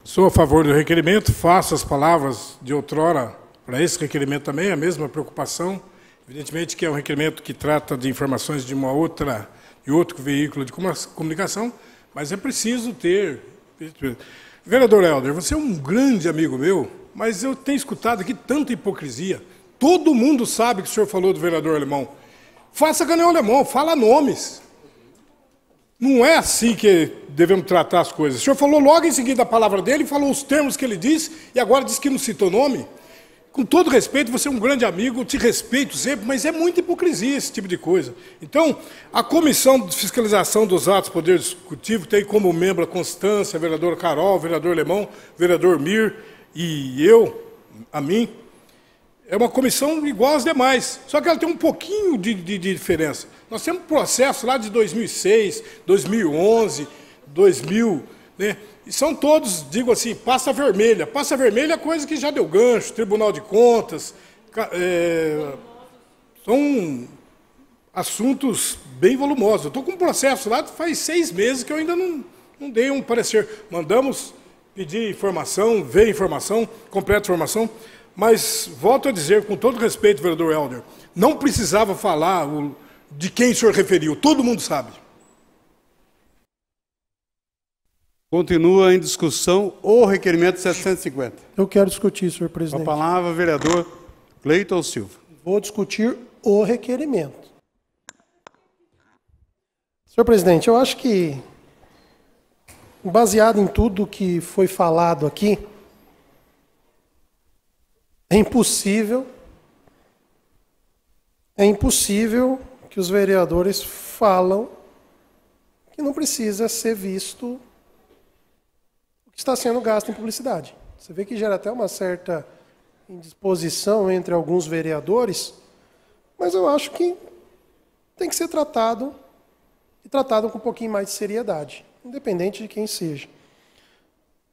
Sou a favor do requerimento, faço as palavras de outrora para esse requerimento também, a mesma preocupação. Evidentemente que é um requerimento que trata de informações de outro veículo de comunicação, mas é preciso ter... Vereador Helder, você é um grande amigo meu, mas eu tenho escutado aqui tanta hipocrisia. Todo mundo sabe que o senhor falou do vereador Alemão. Faça que nem o Alemão, fala nomes. Não é assim que devemos tratar as coisas. O senhor falou logo em seguida a palavra dele, falou os termos que ele disse, e agora diz que não citou nome. Com todo respeito, você é um grande amigo, eu te respeito sempre, mas é muita hipocrisia esse tipo de coisa. Então, a Comissão de Fiscalização dos Atos do Poder Executivo tem como membro a Constância, a vereadora Carol, o vereador Alemão, o vereador Mir e a mim. É uma comissão igual às demais, só que ela tem um pouquinho de diferença. Nós temos processo lá de 2006, 2011, 2000, né? E são todos, digo assim, pasta vermelha. Pasta vermelha é coisa que já deu gancho, Tribunal de Contas. São assuntos bem volumosos. Eu estou com um processo lá faz 6 meses que eu ainda não dei um parecer. Mandamos pedir informação, ver informação, completa informação. Mas, volto a dizer, com todo respeito, vereador Helder, não precisava falar de quem o senhor referiu. Todo mundo sabe. Continua em discussão o requerimento 750. Eu quero discutir, senhor presidente. Com a palavra, vereador Cleiton Silva. Vou discutir o requerimento. Senhor presidente, eu acho que, baseado em tudo que foi falado aqui, é impossível que os vereadores falam que não precisa ser visto o que está sendo gasto em publicidade. Você vê que gera até uma certa indisposição entre alguns vereadores, mas eu acho que tem que ser tratado com um pouquinho mais de seriedade, independente de quem seja.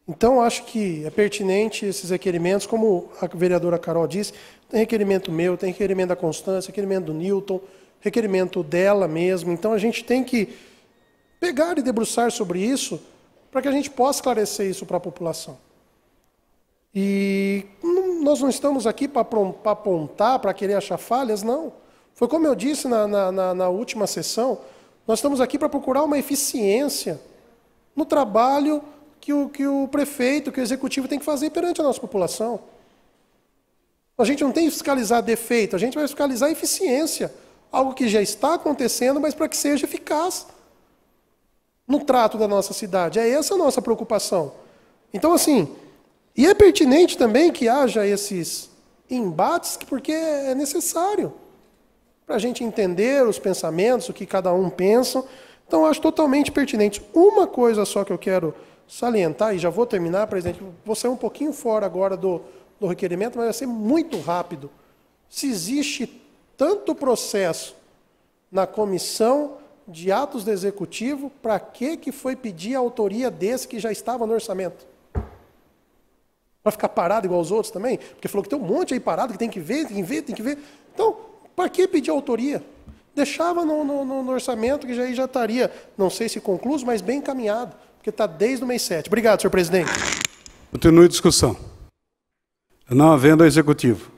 Então, acho que é pertinente esses requerimentos, como a vereadora Carol disse, tem requerimento meu, tem requerimento da Constância, requerimento do Nilton, requerimento dela mesmo. Então, a gente tem que pegar e debruçar sobre isso para que a gente possa esclarecer isso para a população. E nós não estamos aqui para apontar, para querer achar falhas, não. Foi como eu disse na última sessão, nós estamos aqui para procurar uma eficiência no trabalho que o prefeito, que o executivo tem que fazer perante a nossa população. A gente não tem que fiscalizar defeito, a gente vai fiscalizar eficiência. Algo que já está acontecendo, mas para que seja eficaz no trato da nossa cidade. É essa a nossa preocupação. Então, assim, e é pertinente também que haja esses embates, porque é necessário para a gente entender os pensamentos, o que cada um pensa. Então, eu acho totalmente pertinente. Uma coisa só que eu quero salientar, e já vou terminar, presidente, vou sair um pouquinho fora agora do requerimento, mas vai ser muito rápido. Se existe tanto processo na comissão de atos do executivo, para que foi pedir a autoria desse que já estava no orçamento? Vai ficar parado igual os outros também? Porque falou que tem um monte aí parado, que tem que ver, tem que ver, tem que ver. Então, para que pedir autoria? Deixava no orçamento, que já estaria, não sei se concluso, mas bem encaminhado, porque está desde o mês 7. Obrigado, senhor presidente. Continue a discussão. Não havendo ao executivo.